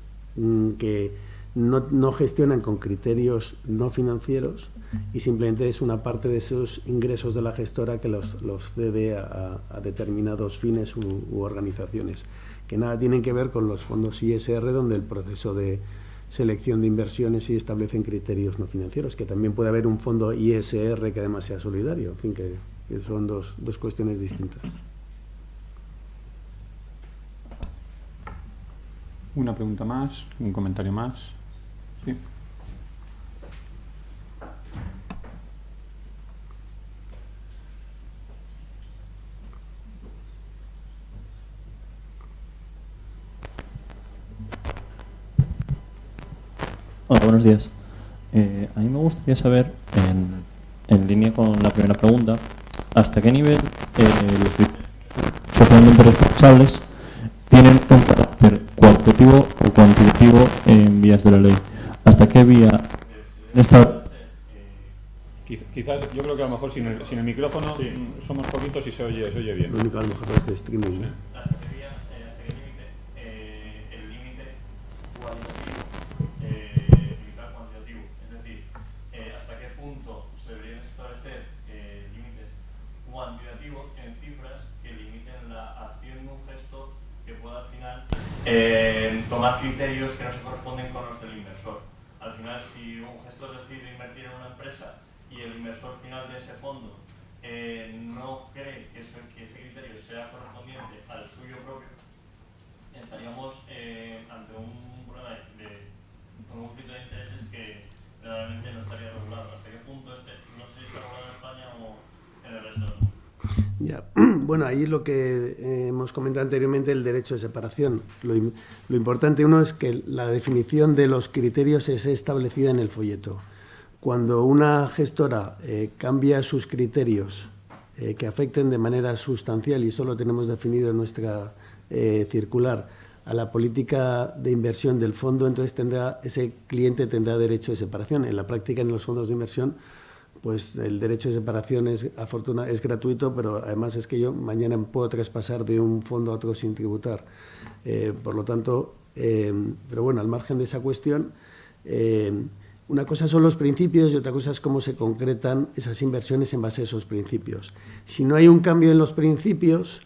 que no gestionan con criterios no financieros, y simplemente es una parte de esos ingresos de la gestora que los cede a determinados fines u organizaciones, que nada tienen que ver con los fondos ISR, donde el proceso de selección de inversiones sí establecen criterios no financieros, que también puede haber un fondo ISR que además sea solidario, en fin, que son dos cuestiones distintas. Una pregunta más, un comentario más. Sí. Hola, buenos días. A mí me gustaría saber, en línea con la primera pregunta, hasta qué nivel los socialmente responsables tienen un carácter cualitativo o cuantitativo en vías de la ley. ¿Hasta qué vía esta? Quizás, yo creo que a lo mejor sin el micrófono somos poquitos y se oye bien. Lo único a lo mejor es de streaming, ¿no? ¿Hasta qué límite el límite cuantitativo? Es decir, ¿hasta qué punto se deberían establecer límites cuantitativos en cifras que limiten la acción de un gesto que pueda al final tomar criterios que no se corresponden con los del inversor? Al final, si un gestor decide invertir en una empresa y el inversor final de ese fondo no cree que ese criterio sea correspondiente al suyo propio, estaríamos ante un problema de un conflicto de intereses que realmente no estaría regulado. ¿Hasta qué punto no sé si está regulado en España o en el resto del mundo? Ya. Bueno, ahí lo que hemos comentado anteriormente, el derecho de separación. Lo importante, uno, es que la definición de los criterios es establecida en el folleto. Cuando una gestora cambia sus criterios que afecten de manera sustancial, y eso lo tenemos definido en nuestra circular, a la política de inversión del fondo, entonces ese cliente tendrá derecho de separación. En la práctica, en los fondos de inversión, pues el derecho de separación es gratuito, pero además es que yo mañana puedo traspasar de un fondo a otro sin tributar. Por lo tanto, pero bueno, al margen de esa cuestión, una cosa son los principios y otra cosa es cómo se concretan esas inversiones en base a esos principios. Si no hay un cambio en los principios,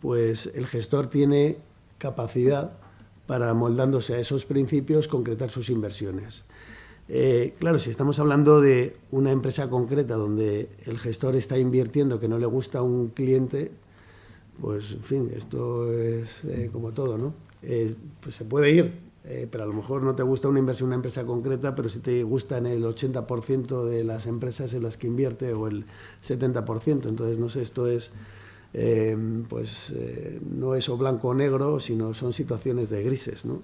pues el gestor tiene capacidad para, moldándose a esos principios, concretar sus inversiones. Claro, si estamos hablando de una empresa concreta donde el gestor está invirtiendo que no le gusta a un cliente, pues en fin, esto es como todo, ¿no? Pues se puede ir pero a lo mejor no te gusta una inversión en una empresa concreta, pero sí te gustan el 80% de las empresas en las que invierte o el 70%. Entonces, no sé, esto es, no es o blanco o negro, sino son situaciones de grises, ¿no?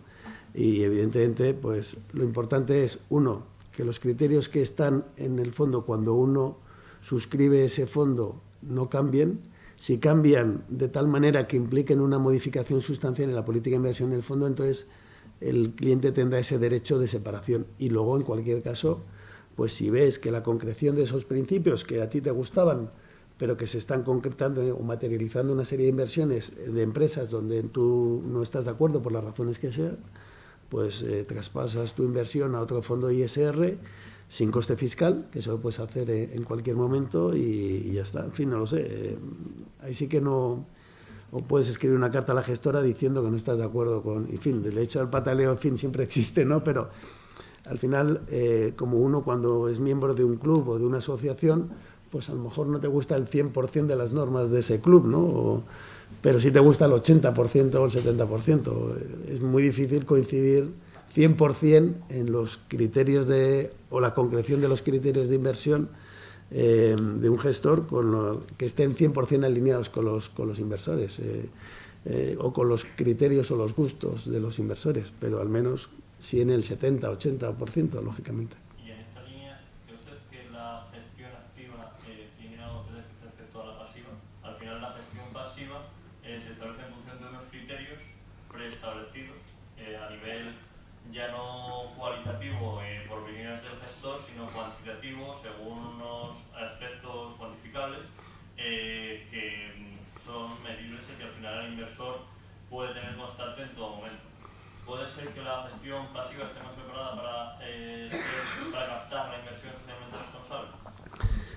Y evidentemente, pues lo importante es, uno, que los criterios que están en el fondo cuando uno suscribe ese fondo no cambien. Si cambian de tal manera que impliquen una modificación sustancial en la política de inversión en el fondo, entonces el cliente tendrá ese derecho de separación. Y luego, en cualquier caso, pues si ves que la concreción de esos principios que a ti te gustaban, pero que se están concretando o materializando una serie de inversiones de empresas donde tú no estás de acuerdo por las razones que sean, pues traspasas tu inversión a otro fondo ISR sin coste fiscal, que eso lo puedes hacer en cualquier momento y ya está. En fin, no lo sé. Ahí sí que no... O puedes escribir una carta a la gestora diciendo que no estás de acuerdo con... En fin, del hecho del pataleo, en fin, siempre existe, ¿no? Pero al final, como uno cuando es miembro de un club o de una asociación, pues a lo mejor no te gusta el 100% de las normas de ese club, ¿no? Pero sí te gusta el 80% o el 70%. Es muy difícil coincidir 100% en los criterios o la concreción de los criterios de inversión de un gestor que estén 100% alineados con los inversores o con los criterios o los gustos de los inversores, pero al menos sí en el 70-80%, lógicamente. Y en esta línea, ¿cree usted que la gestión activa tiene algo que decir respecto a la pasiva? Al final, la gestión pasiva se establece en función de unos criterios preestablecidos a nivel ya no cualitativo por opiniones del gestor, sino cuantitativo según unos aspectos cuantificables que son medibles y que al final el inversor puede tener constante en todo momento. ¿Puede ser que la gestión pasiva esté más preparada para captar la inversión socialmente responsable?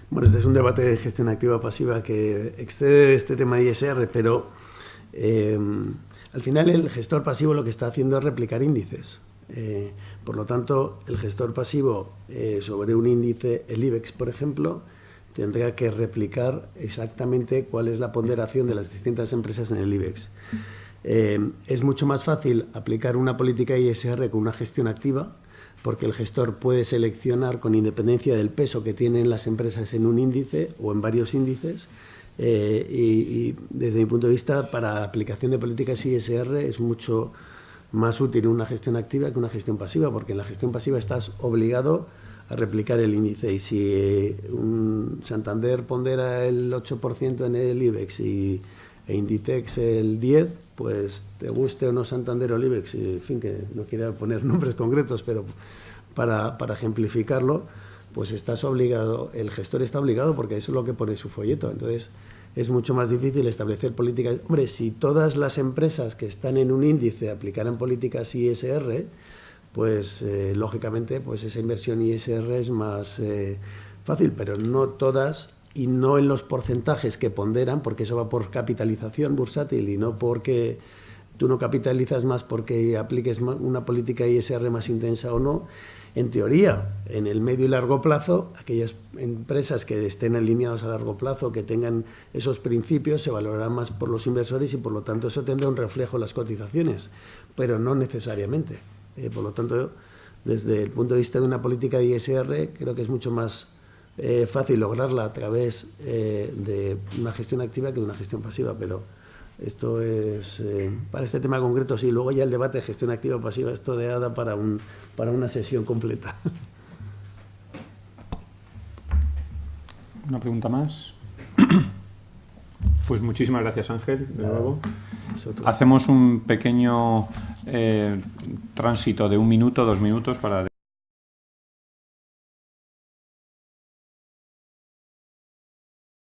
Bueno, este es un debate de gestión activa-pasiva que excede este tema de ISR, pero al final el gestor pasivo lo que está haciendo es replicar índices. Por lo tanto, el gestor pasivo sobre un índice, el IBEX, por ejemplo, tendrá que replicar exactamente cuál es la ponderación de las distintas empresas en el IBEX. Es mucho más fácil aplicar una política ISR con una gestión activa, porque el gestor puede seleccionar con independencia del peso que tienen las empresas en un índice o en varios índices, y desde mi punto de vista, para la aplicación de políticas ISR es mucho más útil una gestión activa que una gestión pasiva, porque en la gestión pasiva estás obligado a replicar el índice, y si un Santander pondera el 8% en el IBEX e Inditex el 10%, pues te guste o no Santander o el IBEX, en fin, que no quiero poner nombres concretos, pero para ejemplificarlo, pues estás obligado, el gestor está obligado, porque eso es lo que pone su folleto. Entonces es mucho más difícil establecer políticas. Hombre, si todas las empresas que están en un índice aplicaran políticas ISR, pues lógicamente pues esa inversión ISR es más fácil, pero no todas y no en los porcentajes que ponderan, porque eso va por capitalización bursátil y no porque tú no capitalizas más porque apliques una política ISR más intensa o no. En teoría, en el medio y largo plazo, aquellas empresas que estén alineadas a largo plazo, que tengan esos principios, se valorarán más por los inversores y por lo tanto eso tendrá un reflejo en las cotizaciones, pero no necesariamente. Por lo tanto, desde el punto de vista de una política de ISR, creo que es mucho más fácil lograrla a través de una gestión activa que de una gestión pasiva, pero esto es, para este tema concreto, sí. Luego ya el debate de gestión activa o pasiva, esto da para una sesión completa. ¿Una pregunta más? Pues muchísimas gracias, Ángel, de nuevo. Hacemos un pequeño tránsito de 1 minuto, 2 minutos para...